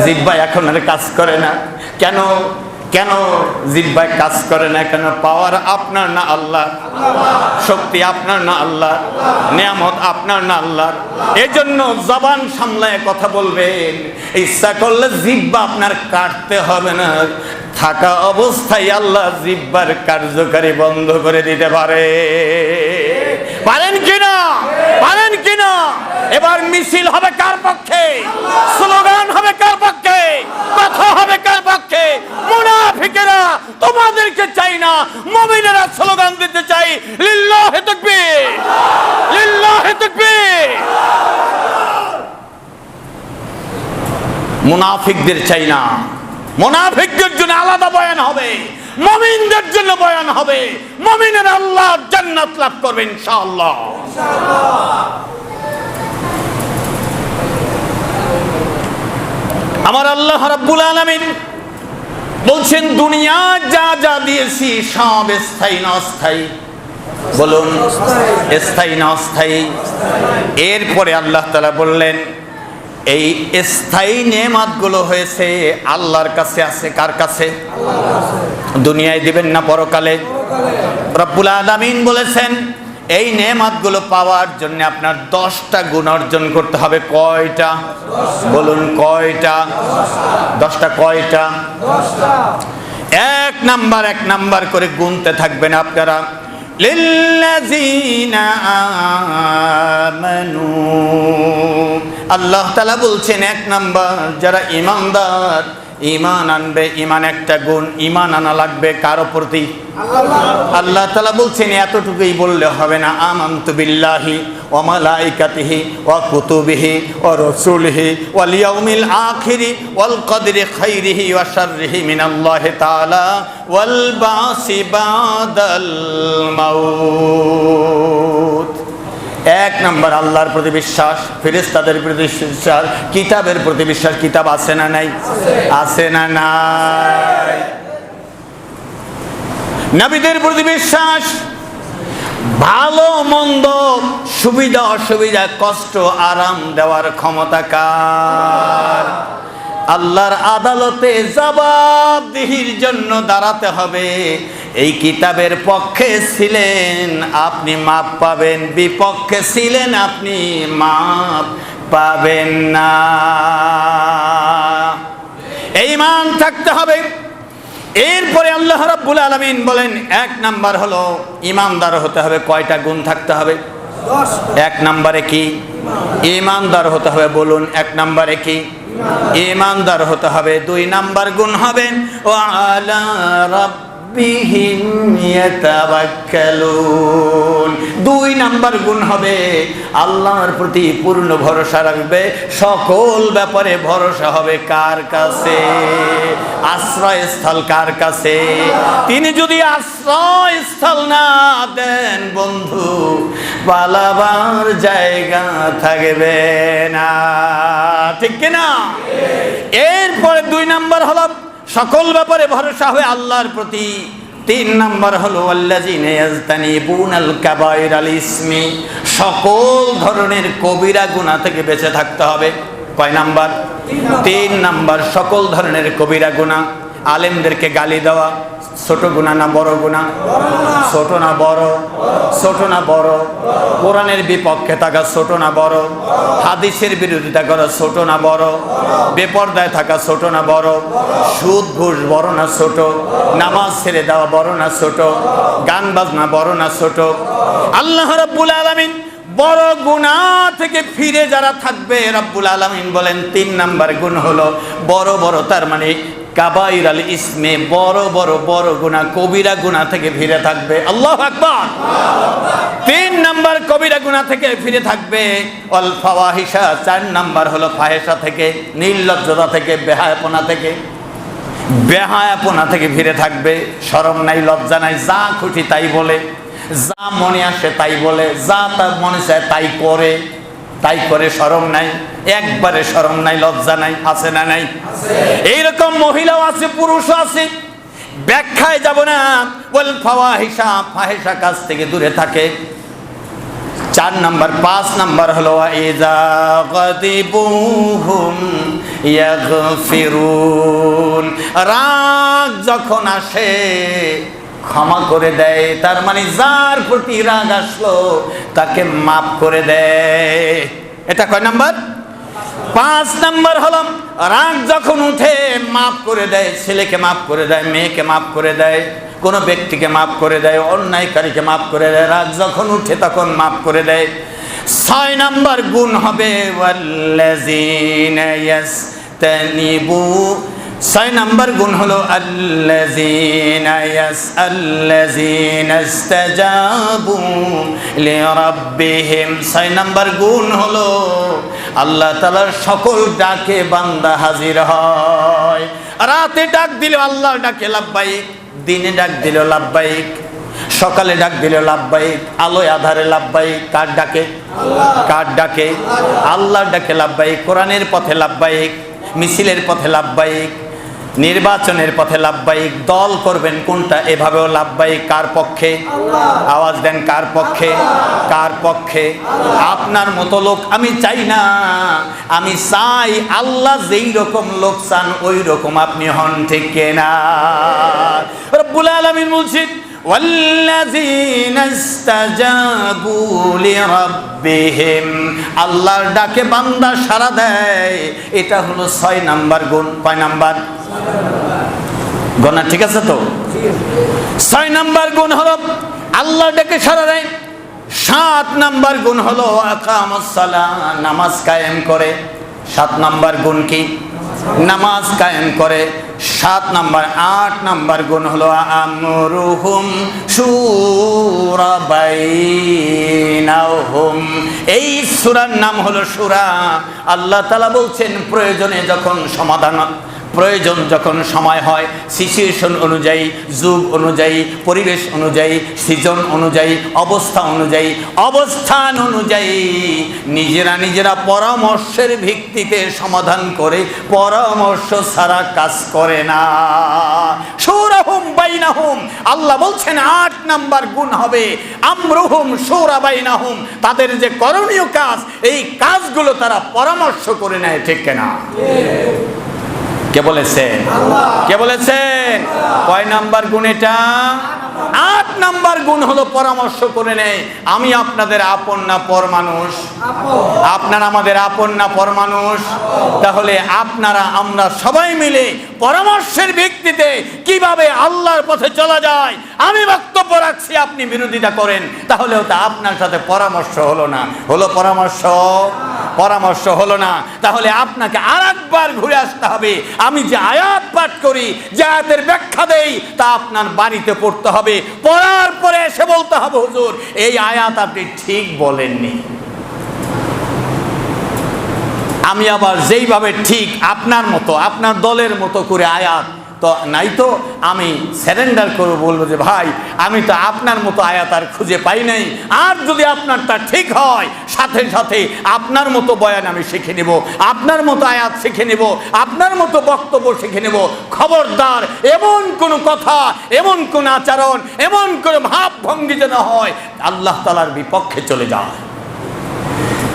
জিহ্বা এখন আর কাজ করে না। কেন? কেন জিহ্বায় কাজ করে না? কেন? পাওয়ার আপনার না আল্লাহ, শক্তি আপনার না আল্লাহ, নিয়ামত আপনার না আল্লাহর। এজন্য জবান সামলায় কথা বলবেন। ইচ্ছা করলে জিহ্বা আপনার কাটতে হবে না, থাকা অবস্থায় আল্লাহ জিহ্বার কার্যকারী বন্ধ করে দিতে পারে। পারেন কিনা? পারেন কিনা? এবার মিছিল হবে কার পক্ষে? স্লোগান হবে কার পক্ষে? কথা হবে কার পক্ষে? মুনাফিকেরা তোমাদেরকে চাই না, মুমিনেরা স্লোগান দিতে চাই লিল্লাহি তাকবীর, লিল্লাহি তাকবীর। মুনাফিকদের চাই না। মুনাফিকদের জন্য আলাদা বয়ান হবে, মুমিনদের জন্য বয়ান হবে। মুমিনেরা আল্লাহর জান্নাত লাভ করবে ইনশাআল্লাহ। আমার আল্লাহ রাব্বুল আলামিন বলছেন দুনিয়া যা যা দিয়েছি সব স্থায়ী না অস্থায়ী? বলুন, স্থায়ী না অস্থায়ী? এরপরে আল্লাহ তাআলা বললেন এই স্থায়ী নেয়ামতগুলো হয়েছে আল্লাহর কাছে আছে। কার কাছে? দুনিয়ায় দিবেন না পরকালে? রব্বুল আলামিন বলেছেন এই নেয়ামতগুলো পাওয়ার জন্য আপনার 10টা গুণ অর্জন করতে হবে। কয়টা? বলুন কয়টা? 10টা। কয়টা? 10টা। এক নাম্বার করে গুনতে থাকবেন আপনারা। লিল্লাযীনা আমানু। আল্লাহ তাআলা বলছেন 1 নাম্বার যারা ঈমানদার, ঈমান আনবে। ঈমান একটা গুণ, ঈমান আনা লাগবে কারো প্রতি? আল্লাহ তাআলা বলছেন এতটুকুই বললে হবে না। আমানতু বিল্লাহি ওয়া মালাইকাতিহি ওয়া কুতুবিহি ওয়া রাসূলিহি ওয়াল ইয়াউমিল আখিরি ওয়াল কদরি খাইরিহি ওয়া শাররিহি মিনাল্লাহি তাআলা ওয়াল বাসি বাদাল মাউত। 1 নাম্বার আল্লাহর প্রতি বিশ্বাস, ফেরেশতাদের প্রতি বিশ্বাস, কিতাবের প্রতি বিশ্বাস। কিতাব আছে না নাই? আছে না নাই? নবীদের প্রতি বিশ্বাস। ভালো মন্দ, সুবিধা অসুবিধা, কষ্ট আরাম দেওয়ার ক্ষমতা কার? আল্লাহর আদালতে জবাবদিহির জন্য দাঁড়াতে হবে। এই কিতাবের পক্ষে ছিলেন আপনি মাপ পাবেন, বিপক্ষে ছিলেন আপনি মাপ পাবেন না। এই ঈমান থাকতে হবে। এরপরে আল্লাহ রাব্বুল আলামিন বলেন 1 নাম্বার হলো ঈমানদার হতে হবে। কয়টা গুণ থাকতে হবে? 1 নাম্বারে কি? ঈমানদার হতে হবে। বলুন 1 নাম্বারে কি? ঈমানদার হতে হবে। 2 নাম্বার গুণ হবেন ওয়া আলা রাব্বিহিম ইয়াতাওয়াক্কালুন। 2 নাম্বার গুণ হবে আল্লাহর প্রতি পূর্ণ ভরসা রাখবে। সকল ব্যাপারে ভরসা হবে কার কাছে? আশ্রয়স্থল কার কাছে? তিনি যদি আশ্রয়স্থল না দেন বন্ধু, পালাবার জায়গা থাকবে না। ঠিক কিনা? এরপরে 2 নাম্বার হলো সকল ব্যাপারে ভরসা হবে আল্লাহর প্রতি। 3 নাম্বার হলো আল্লাযীনা ইয়াজতানিবুনাল কাবায়িরাল ইসমি। সকল ধরনের কবিরা গুনাহ থেকে বেঁচে থাকতে হবে। কয় নাম্বার? 3 নাম্বার। সকল ধরনের কবিরা গুনাহ। আলেমদেরকে গালি দেওয়া ছোট গুনাহ না বড় গুনাহ? ছোট না বড়? ছোট না বড়? কোরআনের বিপক্ষে থাকা ছোট না বড়? হাদিসের বিরোধিতা করা ছোট না বড়? বেপরদায় থাকা ছোট না বড়? সুদ ঘুষ বড় না ছোট? নামাজ ছেড়ে দেওয়া বড় না ছোট? গান বাজনা বড় না ছোট? আল্লাহ রাব্বুল আলামিন বড় গুনাহ থেকে ফিরে যারা থাকবে, রাব্বুল আলামিন বলেন 3 নাম্বার গুণ হলো বড় বড়, তার মানে কাবাইরাল ইসমে, বড় বড় বড় গুনাহ, কবিরা গুনাহ থেকে ফিরে থাকবে। আল্লাহু আকবার। 3 নাম্বার কবিরা গুনাহ থেকে ফিরে থাকবে। অল ফাওয়াহিশা, 4 নাম্বার হলো ফাহেশা থেকে, নির্লজ্জতা থেকে, বেহায়াপনা থেকে। বেহায়াপনা থেকে ফিরে থাকবে। শরম নাই, লজ্জা নাই, যা খুশি তাই বলে, যা মনে আসে তাই বলে, যা তার মনে চায় তাই করে। শরম নাই, একবারে শরম নাই, লজ্জা নাই। আছে না নাই? এইরকম মহিলাও আছে, পুরুষও আছে। ব্যাখ্যায় যাব না। ওয়াল ফাওয়াহিশা, ফাহেশা কাজ থেকে দূরে থাকে। 4 নাম্বার। 5 নাম্বার হলো ইযা গাদিবুহুম ইয়াগফিরুন। রাগ যখন আসে ক্ষমা করে দেয়। তার মানে যার প্রতি রাগ আসলো তাকে মাফ করে দেয়। এটা কয় নাম্বার? 5 নাম্বার হলো রাগ যখন উঠে মাফ করে দেয়। ছেলেকে মাফ করে দেয়, মেয়েকে মাফ করে দেয়, কোনো ব্যক্তিকে মাফ করে দেয়, অন্যায়কারীকে মাফ করে দেয়। রাগ যখন উঠে তখন মাফ করে দেয়। 6 নাম্বার গুণ হবে ওয়াল্লাযীনা ইয়াসতানিবু। 6 নাম্বার গুণ হলো আল্লাযীনা ইস্তাজাবু লিরাব্বিহিম। 6 নাম্বার গুণ হলো আল্লাহ তাআলার সকল ডাকে বান্দা হাজির হয়। রাতে ডাক দিলে আল্লাহর ডাকে লাব্বাইক, দিনে ডাক দিল লাব্বাইক, সকালে ডাক দিল লাব্বাইক, আলোয় আধারে লাব্বাইক। কার ডাকে? কার ডাকে? আল্লাহর ডাকে লাব্বাইক। কোরআনের পথে লাব্বাইক, মিছিলের পথে লাব্বাইক, নির্বাচনের পথে লাব্বাইক। দল করবেন কোনটা, এভাবেও লাব্বাইক। কার পক্ষে? আওয়াজ দেন, কার পক্ষে? কার পক্ষে? আপনার মতো লোক আমি চাই না। আমি চাই আল্লাহ যেই রকম লোক চান ওই রকম আপনি হন। ঠিক কিনা? রব্বুল আলামিন বলছেন ওয়াল্লাযীনা ইস্তাজাবু লিরাব্বিহিম। আল্লাহর ডাকে বান্দা সাড়া দেয়। এটা হলো 6 নাম্বার গুণ। কয় নাম্বার? গণনা ঠিক আছে তো? 6 নাম্বার গুণ হলো আল্লাহ ডেকে সাড়া দেয়। 7 নাম্বার গুণ হলো আকামাস সালাহ, নামাজ কায়েম করে। 7 নাম্বার গুণ কি? নামাজ কায়েম করে। 7 নাম্বার 8 নাম্বার গুণ হলো আমরুহুম শুরা বাইনাহুম। এই সূরার নাম হলো সূরা। আল্লাহ তাআলা বলছেন প্রয়োজনে যখন প্রয়োজন যখন সময় হয়, সিচুয়েশন অনুযায়ী, যুগ অনুযায়ী, পরিবেশ অনুযায়ী, সিজন অনুযায়ী, অবস্থান অনুযায়ী নিজেরা পরামর্শের ভিত্তিতে সমাধান করে, পরামর্শ ছাড়া কাজ করে না। শুরাহুম বাইনাহুম, আল্লাহ বলছেন 8 নাম্বার গুণ হবে আমরুহুম শুরা বাইনাহুম, তাদের যে করণীয় কাজ, এই কাজগুলো তারা পরামর্শ করে নেয়। ঠিক কিনা? কে বলেছেন? কে বলেছেন? কয় নাম্বার গুণ এটা? 8 নাম্বার গুণ হলো পরামর্শ করে নেয়। আমি আপনাদের আপন না পর মানুষ? আপনারা আমাদের আপন না পর মানুষ? তাহলে আপনারা আমরা সবাই মিলে পরামর্শের ভিত্তিতে কিভাবে আল্লাহর পথে চলা যায়, আমি বক্তব্য রাখছি, আপনি বিরোধিতা করেন, তাহলেও তা আপনার সাথে পরামর্শ হলো না। হলো পরামর্শ হলো না। তাহলে আপনাকে আরেকবার ঘুরে আসতে হবে। আমি যে আয়াত পাঠ করি, যে আয়াতের ব্যাখ্যা দেই, তা আপনার বাড়িতে পড়তে হবে। পড়ার পরে এসে বলতে হবে, হুজুর এই আয়াত আপনি ঠিক বলেননি। আমি আবার যেইভাবে ঠিক আপনার মতো, আপনার দলের মতো করে আয়াত তো নাই, তো আমি সারেন্ডার করে বলবো যে ভাই আমি তো আপনার মতো আয়াত আর খুঁজে পাই নাই। আর যদি আপনারটা ঠিক হয়, সাথে সাথে আপনার মতো বয়ান আমি শিখে নেব, আপনার মতো আয়াত শিখে নেব, আপনার মতো বক্তব্য শিখে নেব। খবরদার এমন কোন কথা, এমন কোন আচরণ, এমন কোন ভাব ভঙ্গি যেন হয় আল্লাহ তাআলার বিপক্ষে চলে যায়।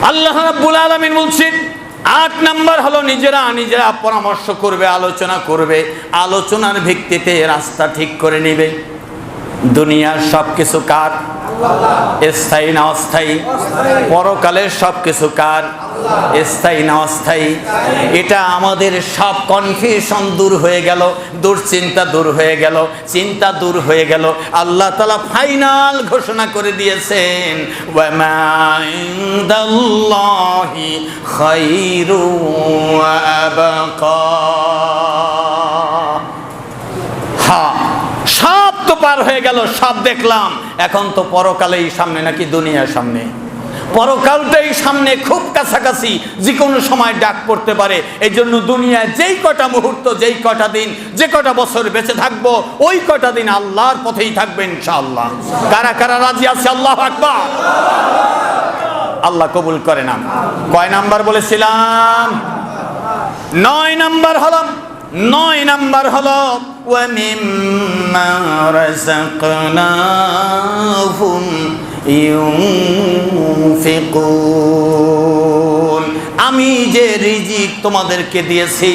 আল্লাহ রাব্বুল আলামিন বলছেন 8 নাম্বার হলো নিজেরা পরামর্শ করবে, আলোচনা করবে, আলোচনার ভিত্তিতে রাস্তা ঠিক করে নেবে। দুনিয়ার সবকিছু কার? স্থায়ী না অস্থায়ী? পরকালের সবকিছু কার? স্থায়ী না অস্থায়ী? এটা আমাদের সব কনফিউশন দূর হয়ে গেল, দুশ্চিন্তা দূর হয়ে গেল, চিন্তা দূর হয়ে গেল। আল্লাহ তাআলা ফাইনাল ঘোষণা করে দিয়েছেন, ওয়া মা ইনদাল্লাহি খায়রু ওয়া আবকা। সব তো পার হয়ে গেল, সব দেখলাম, এখন তো পরকালেই সামনে, নাকি দুনিয়ার সামনে? পরকালটাই সামনে, খুব কাছাকাছি, যে কোনো সময় ডাক পড়তে পারে। এই জন্য দুনিয়ায় যেই কটা মুহূর্ত, যেই কটা দিন, যে কটা বছর বেঁচে থাকবো, ওই কটা দিন আল্লাহর পথেই থাকবে ইনশাআল্লাহ। কারা কারা রাজি আছে? আল্লাহু আকবার। আল্লাহ কবুল করে না। কয় নাম্বার বলেছিলাম? 9 নাম্বার হলো ওয়া মিম্মা রাযাকনাহুম ইউনফিকুন। আমি যে রিজিক তোমাদেরকে দিয়েছি,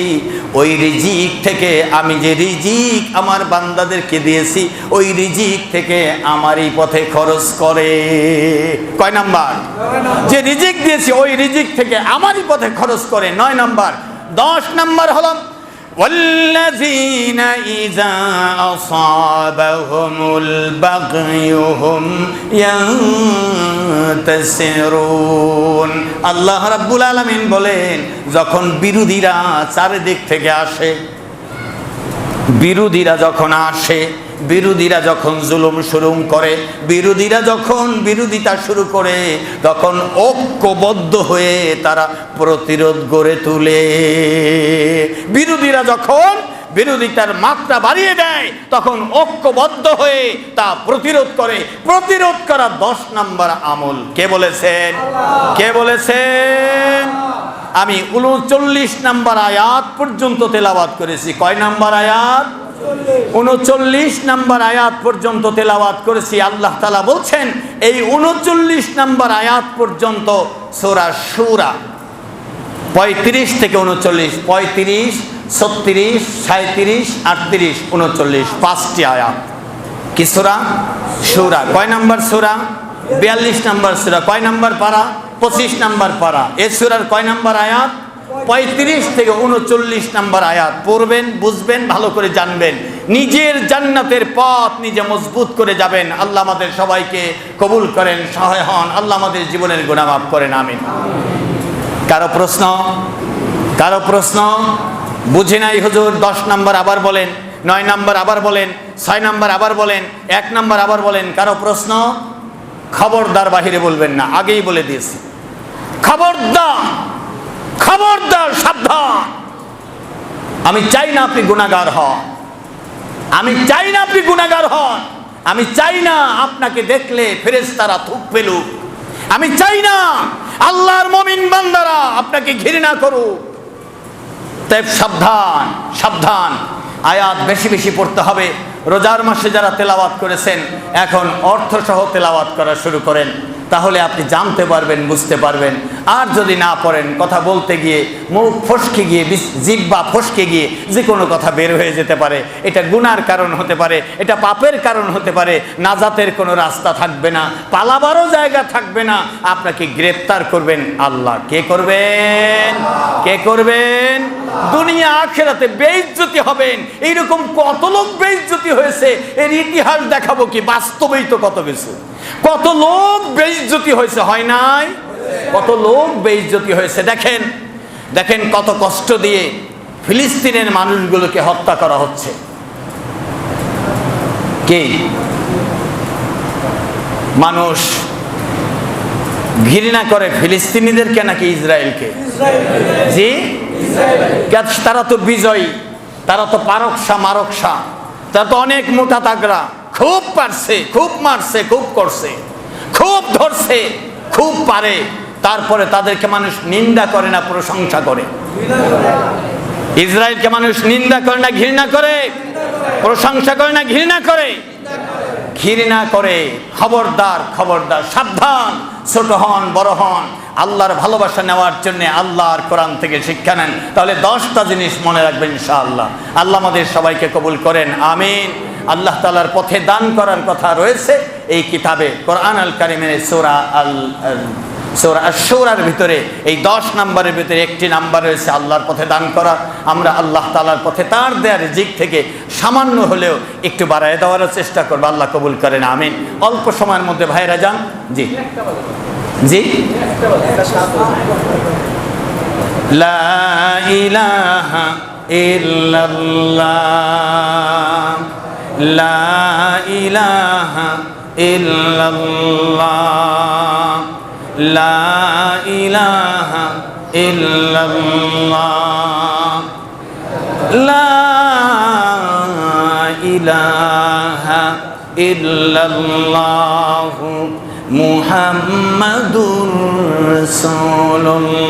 ওই রিজিক থেকে, আমি যে রিজিক আমার বান্দাদেরকে দিয়েছি, ওই রিজিক থেকে আমারই পথে খরচ করে। কয় নাম্বার? যে রিজিক দিয়েছি ওই রিজিক থেকে আমারই পথে খরচ করে। 9 নাম্বার। 10 নাম্বার হলো والذين إذا أصابهم البغي هم ينتصرون। আল্লাহ রাব্বুল আলামিন বলেন, যখন বিরোধীরা চারিদিক থেকে আসে, বিরোধীরা যখন জুলুম শুরু করে, বিরোধীরা যখন বিরোধিতা শুরু করে, তখন ঐক্যবদ্ধ হয়ে তারা প্রতিরোধ গড়ে তুলে। বিরোধীরা যখন বিরোধিতার মাত্রা বাড়িয়ে দেয়, তখন ঐক্যবদ্ধ হয়ে তা প্রতিরোধ করে। প্রতিরোধ করা 10 নাম্বার আমল। কে বলেছেন? কে বলেছেন? আমি 39 নাম্বার আয়াত পর্যন্ত তেলাওয়াত করেছি। কয় নাম্বার আয়াত? 39 নাম্বার আয়াত পর্যন্ত তেলাওয়াত করেছি। আল্লাহ তাআলা বলছেন, এই 39 নাম্বার আয়াত পর্যন্ত সূরা শূরা 35 থেকে 39, 35, 36, 37, 38, 39, 5টি আয়াত। কি সূরা? শূরা। কয় নাম্বার সূরা? 42 নাম্বার সূরা। কয় নাম্বার পারা? 25 নাম্বার পারা। এই সূরার কয় নাম্বার আয়াত? 35 থেকে 39 নম্বর আয়াত পড়বেন, বুঝবেন, ভালো করে জানবেন, নিজের জান্নাতের পথ নিজে মজবুত করে যাবেন। আল্লাহ আমাদের সবাইকে কবুল করেন, সহায় হন। আল্লাহ আমাদের জীবনের গুনাহ মাফ করেন, আমিন। কারো প্রশ্ন? কারো প্রশ্ন? বুঝে নাই হুজুর? 10 নম্বর আবার বলেন, 9 নম্বর আবার বলেন, 6 নম্বর আবার বলেন, 1 নম্বর আবার বলেন। কারো প্রশ্ন? খবরদার বাহিরে বলবেন না, আগেই বলে দিয়েছি। খবরদার, খবরদার, সাবধান। আমি চাই না আপনি গুনাহগার হন, আমি চাই না আপনি গুনাহগার হন, আমি চাই না আপনাকে দেখলে ফেরেশতারা থুক ফেলুক, আমি চাই না আল্লাহর মুমিন বান্দারা আপনাকে ঘৃণা করুক। তাই সাবধান, সাবধান। আয়াত বেশি বেশি পড়তে হবে। রোজার মাসে যারা তেলাওয়াত করেছেন এখন অর্থসহ তেলাওয়াত করা শুরু করেন, তাহলে আপনি জানতে পারবেন, বুঝতে পারবেন। আর যদি না পড়েন, কথা বলতে গিয়ে মুখ ফসকে গিয়ে, জিহ্বা ফসকে গিয়ে যে কোনো কথা বের হয়ে যেতে পারে। এটা গুনার কারণ হতে পারে, এটা পাপের কারণ হতে পারে। নাজাতের কোনো রাস্তা থাকবে না, পালাবারও জায়গা থাকবে না। আপনাকে গ্রেফতার করবেন আল্লাহ। কে করবেন? কে করবেন? দুনিয়া আখিরাতে বেইজ্জতি হবেন। এইরকম কত লোক বেইজ্জতি হয়েছে, এর ইতিহাস দেখাবো কি? বাস্তবেই তো কত কিছু, কত লোক বেইজ্জতি হয়েছে, হয় নাই? কত লোক বেইজ্জতি হয়েছে। দেখেন, দেখেন কত কষ্ট দিয়ে ফিলিস্তিনের মানুষগুলোকে হত্যা করা হচ্ছে। কে? মানুষ ঘৃণা করে ফিলিস্তিনিদেরকে নাকি ইসরায়েলকে? জি, তারা তো বিজয়ী, তারা তো পারকসা মারকসা, তারা তো অনেক মোটা তাগড়া, খুব পারছে, খুব মারছে, খুব করছে, খুব ধরছে, খুব পারে। তারপরে তাদেরকে মানুষ নিন্দা করে না, প্রশংসা করে। ইসরায়েলকে মানুষ নিন্দা করে না ঘৃণা করে? প্রশংসা করে না ঘৃণা করে? ঘৃণা করে। খবরদার, খবরদার, সাবধান। ছোট হন, বড় হন, আল্লাহর ভালোবাসা নেওয়ার জন্য আল্লাহর কোরআন থেকে শিক্ষা নেন, তাহলে 10টা জিনিস মনে রাখবেন ইনশাআল্লাহ। আল্লাহ আমাদের সবাইকে কবুল করেন, আমিন। আল্লাহ তাআলার পথে দান করার কথা রয়েছে এই কিতাবে, কোরআন আল কারিমের সূরা আশ-শূরার ভিতরে। এই 10 নম্বরের ভিতরে একটি নাম্বার রয়েছে আল্লাহর পথে দান করা। আমরা আল্লাহ তাআলার পথে তার দেয়া রিজিক থেকে সামান্য হলেও একটু বাড়ায় দেওয়ার চেষ্টা করব। আল্লাহ কবুল করেন, আমিন। অল্প সময়ের মধ্যে ভাইরা যান। জি জি। লা ইলাহা ইল্লাল্লাহ, লা ইলাহা ইল্লাল্লাহ, লা ইলাহা ইল্লাল্লাহ, লা ইলাহা ইল্লাল্লাহ, মুহাম্মাদুর রাসূলুল্লাহ।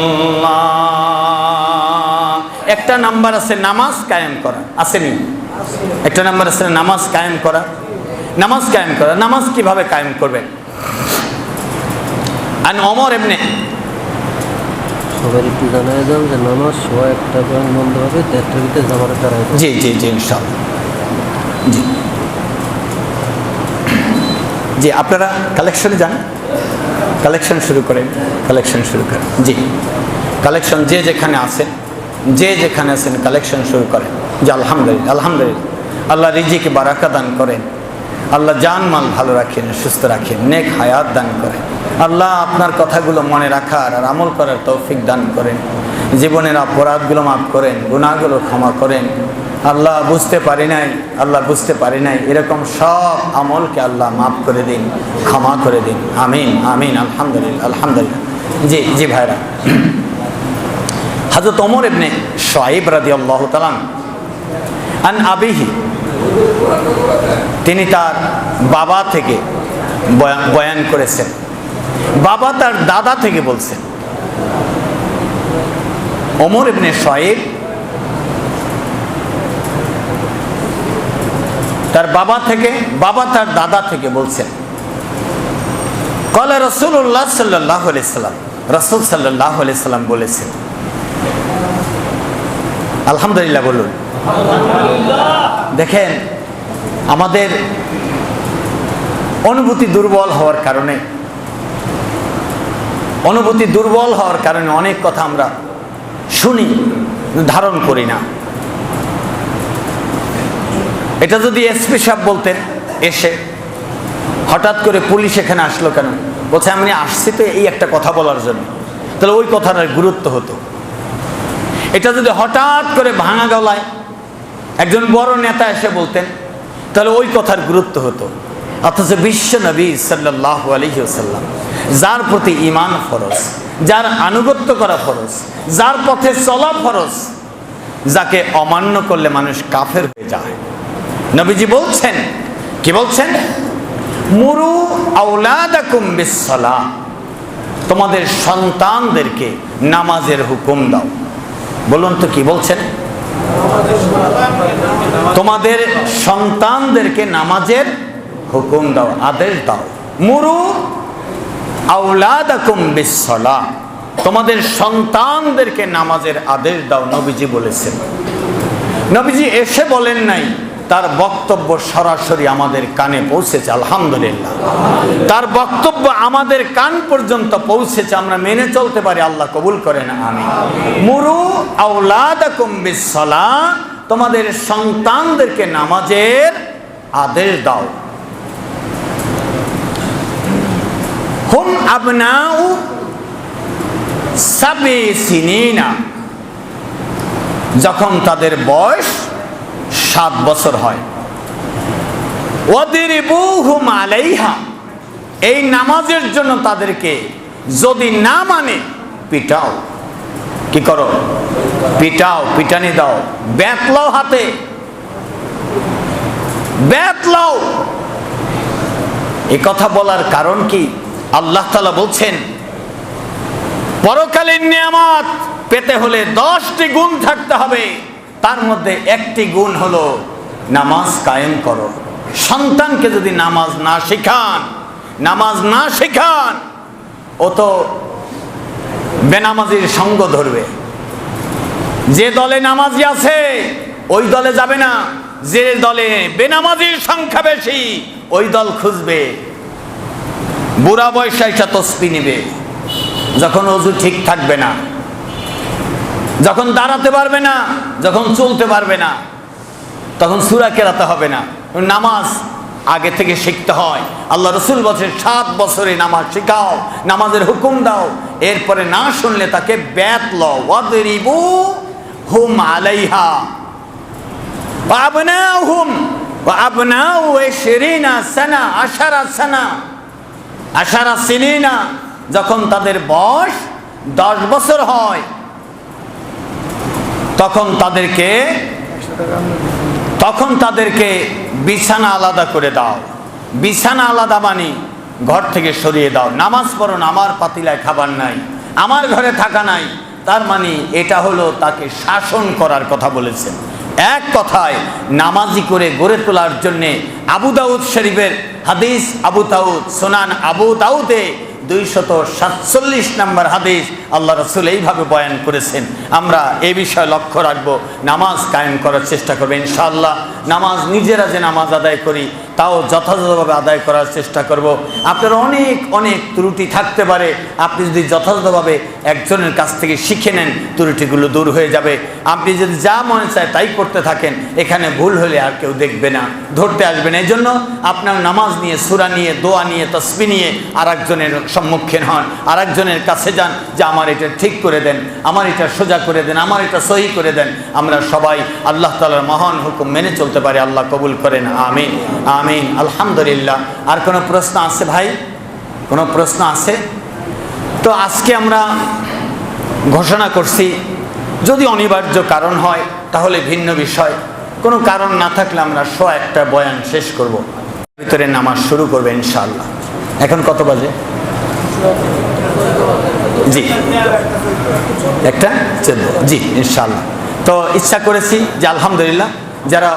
একটা নাম্বার আছে নামাজ কায়েম করা, আসেনি? একটা নাম্বার আছে নামাজ কায়েম করা। নামাজ কায়েম করা, নামাজ কিভাবে কায়েম করবেন? আন ওমর ইবনে, সবাই একটু জানায় যান যে নামাজ সোয়া একটা বন্ধ হবে, 1:30টার ভিতরে জামাতে দাঁড়ায়। জি জি জি, ইনশাআল্লাহ। জি জি, আপনারা কালেকশনে যান, কালেকশন শুরু করেন, কালেকশন শুরু করেন। জি, কালেকশন যে যেখানে আছেন, যে যেখানে আছেন কালেকশন শুরু করেন। যে আলহামদুলিল্লাহ, আলহামদুলিল্লাহ। আল্লাহ রিজিকে বারাকা দান করেন, আল্লাহ জান মাল ভালো রাখেন, সুস্থ রাখেন, নেক হায়াত দান করেন। আল্লাহ আপনার কথাগুলো মনে রাখার আর আমল করার তৌফিক দান করেন। জীবনের অপরাধগুলো মাফ করেন, গুনাহগুলো ক্ষমা করেন। আল্লাহ বুঝতে পারি নাই, আল্লাহ বুঝতে পারি নাই, এরকম সব আমলকে আল্লাহ মাফ করে দিন, ক্ষমা করে দিন, আমিন আমিন। আলহামদুলিল্লাহ, আলহামদুলিল্লাহ। জি জি ভাইরা, হযরত ওমর ইবনে শুআইব রাদিয়াল্লাহু তাআলা আন আবিহি, তিনি তার বাবা থেকে বয়ান করেছেন, বাবা তার দাদা থেকে বলছেন। ওমর ইবনে শুআইব তার বাবা থেকে, বাবা তার দাদা থেকে বলছেন। ক্বালা রাসূলুল্লাহ সাল্লাল্লাহু আলাইহি সাল্লাম, রাসূল সাল্লাল্লাহু আলাইহি সাল্লাম বলেছেন। আলহামদুলিল্লাহ বলুন। দেখেন, আমাদের অনুভূতি দুর্বল হওয়ার কারণে, অনুভূতি দুর্বল হওয়ার কারণে অনেক কথা আমরা শুনি, ধারণ করি না। এটা যদি এসপি সাহেব বলতেন, এসে হঠাৎ করে পুলিশ এখানে আসলো কেন, বলছে আমি আসছি তো এই একটা কথা বলার জন্য, তাহলে ওই কথাটার গুরুত্ব হতো। এটা যদি হঠাৎ করে ভাঙা গলায় একজন বড় নেতা এসে বলতেন, তাহলে ওই কথার গুরুত্ব হতো। অথচ বিশ্ব নবী সাল্লাল্লাহু আলাইহি ওয়াসাল্লাম, যার প্রতি ঈমান ফরজ, যার আনুগত্য করা ফরজ, যার পথে চলা ফরজ, যাকে অমান্য করলে মানুষ কাফের হয়ে যায়, নবীজি বলছেন, কি বলছেন? মুরু আওলাদাকুম বিসসালাহ, তোমাদের সন্তানদেরকে নামাজের হুকুম দাও। বলুন তো কি বলছেন? তোমাদের সন্তানদেরকে নামাজের হুকুম দাও, আদেশ দাও। মুরু আওলাদাকুম বিসসালাহ, তোমাদের সন্তানদেরকে নামাজের আদেশ দাও, নবীজি বলেছেন। নবীজি এসে বলেন নাই, তার বক্তব্য সরাসরি আমাদের কানে পৌঁছেছে, আলহামদুলিল্লাহ। তার বক্তব্য আমাদের কান পর্যন্ত পৌঁছেছে, আমরা মেনে চলতে পারি, আল্লাহ কবুল করেন, আমিন। মুরু আওলাদাকুম বিসসালাহ, তোমাদের সন্তানদেরকে নামাজের আদেশ দাও। হুম আবনাউ সাবি সিনিনা, যখন তাদের বয়স 7 বছর হয়। ওয়াদিরিবুহুম আলাইহা, এই নামাজের জন্য তাদেরকে যদি না মানে পিটাও। কি করো? পিটাও, পিটানি দাও, ব্যাট লাও হাতে, ব্যাট লাও। এই কথা বলার কারণ কি? আল্লাহ তাআলা বলছেন, পরকালীন নিয়ামত পেতে হলে 10টি গুণ থাকতে হবে, তার মধ্যে একটি গুণ হলো নামাজ কায়েম করো। সন্তানকে যদি নামাজ না শেখান, নামাজ না শেখান, ও তো বেনামাজির সঙ্গ ধরবে। যে দলে নামাজি আছে ওই দলে যাবে না, যে দলে বেনামাজির সংখ্যা বেশি ওই দল খুঁজবে। বুড়া বয়সে এসে তসবিহ নিবে, যখন ওযু ঠিক থাকবে না, যখন দাঁড়াতে পারবে না, যখন চলতে পারবে না, তখন সূরা কেরাতে হবে না। নামাজ আগে থেকে শিখতে হয়। আল্লাহ রাসূল বলেন 7 বছরে নামাজ শেখাও, নামাজের হুকুম দাও। এরপরে না শুনলে তাকে ব্যাত লও, ওয়াদরিবু হুম আলাইহা ওয়াবনাহুম ওয়াবনাউ 20 সানা 10 সানা 10 সিনিনা, যখন তাদের বয়স 10 বছর হয় তখন তাদেরকে বিছানা আলাদা করে দাও। বিছানা আলাদা মানে ঘর থেকে সরিয়ে দাও। নামাজ পড়ো না, আমার পাতিলায় খাবার নাই, আমার ঘরে থাকা নাই, তার মানে এটা হলো তাকে শাসন করার কথা বলেছেন। এক কথায় নামাজি করে গড়ে তোলার জন্যে আবু দাউদ শরীফের হাদিস, আবু দাউদ সুনান আবু দাউদে 247 নম্বর হাদিস আল্লাহ রাসূল এইভাবে বয়ান করেছেন। আমরা এই বিষয়ে লক্ষ্য রাখবো, নামাজ কায়েম করার চেষ্টা করবো ইনশাআল্লাহ। নামাজ নিজেরা যে নামাজ আদায় করি তাও যথাযথভাবে আদায় করার চেষ্টা করব। আপনার অনেক অনেক ত্রুটি থাকতে পারে, আপনি যদি যথাযথভাবে একজনের কাছ থেকে শিখে নেন ত্রুটিগুলো দূর হয়ে যাবে। আপনি যদি যা মনে চায় তাই করতে থাকেন, এখানে ভুল হলে আর কেউ দেখবে না, ধরতে আসবে না। এই জন্য আপনার নামাজ নিয়ে, সূরা নিয়ে, দোয়া নিয়ে, তাসবিহ নিয়ে আর একজনের সম্মুখীন হন, আর একজনের কাছে যান যে আমার এটা ঠিক করে দেন, আমার এটা সোজা করে দেন, আমার এটা সহি করে দেন। আমরা সবাই আল্লাহ তাআলার মহান হুকুম মেনে চলতে পারি, আল্লাহ কবুল করেন, আমিন আমিন। আলহামদুলিল্লাহ। আর কোনো প্রশ্ন আছে ভাই? কোনো প্রশ্ন আছে? তো আজকে আমরা ঘোষণা করছি, যদি অনিবার্য কারণ হয় তাহলে ভিন্ন বিষয়, কোনো কারণ না থাকলে আমরা 101টা বয়ান শেষ করব, ভিতরে নামাজ শুরু করবে ইনশাআল্লাহ। এখন কত বাজে? জি 1:14। জি ইনশাআল্লাহ। তো ইচ্ছা করেছি যে আলহামদুলিল্লাহ যারা,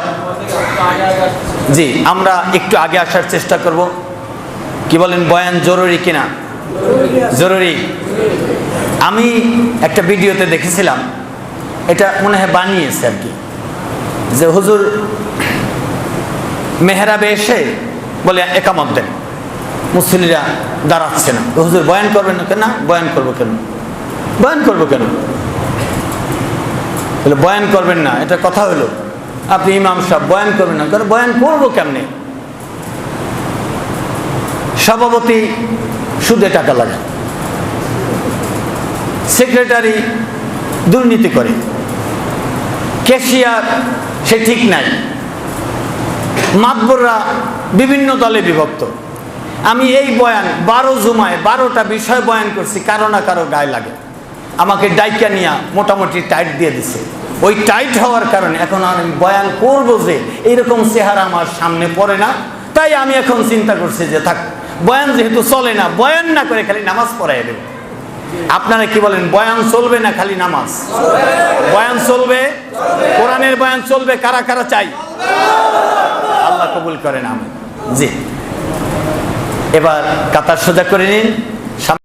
জি আমরা একটু আগে আসার চেষ্টা করব। কি বলেন, বয়ান জরুরি কিনা? জরুরি। আমি একটা ভিডিওতে দেখেছিলাম, এটা মনে হয় বানিয়েছে আর কি, যে হুজুর মেহরাবে এসে বলে একামত দেন, মুসল্লিরা দাঁড়াচ্ছে না, হুজুর বয়ান করবেন না কেন? বয়ান করবো কেন? বয়ান করবো কেন? তাহলে বয়ান করবেন না, এটা কথা হলো? আপনি ইমাম সাহেব বয়ান করবেন না, কারণ বয়ান করবো কেমনে? সভাপতি সুদে টাকা লাগায়, সেক্রেটারি দুর্নীতি করে, ক্যাশিয়ার সে ঠিক নাই, মাতবররা বিভিন্ন দলে বিভক্ত। আমি এই বয়ান 12 জুমায় 12টা বিষয় বয়ান করছি, কারো না কারো গায়ে লাগে। আমাকে ডাইকা নিয়া মোটামুটি টাইট দিয়ে দিছে। ওই টাইট হওয়ার কারণে এখন আমি বয়ান করবো যে এইরকম চেহারা আমার সামনে পড়ে না, তাই আমি এখন চিন্তা করছি যে থাক, বয়ান যেহেতু চলে না, বয়ান না করে খালি নামাজ পড়াই দেব। আপনারা কি বলেন, বয়ান চলবে না খালি নামাজ? বয়ান চলবে, কোরআনের বয়ান চলবে। কারা কারা চাই? আল্লাহ কবুল করেন। আমি জি, এবার কাতার সোজা করে নিন।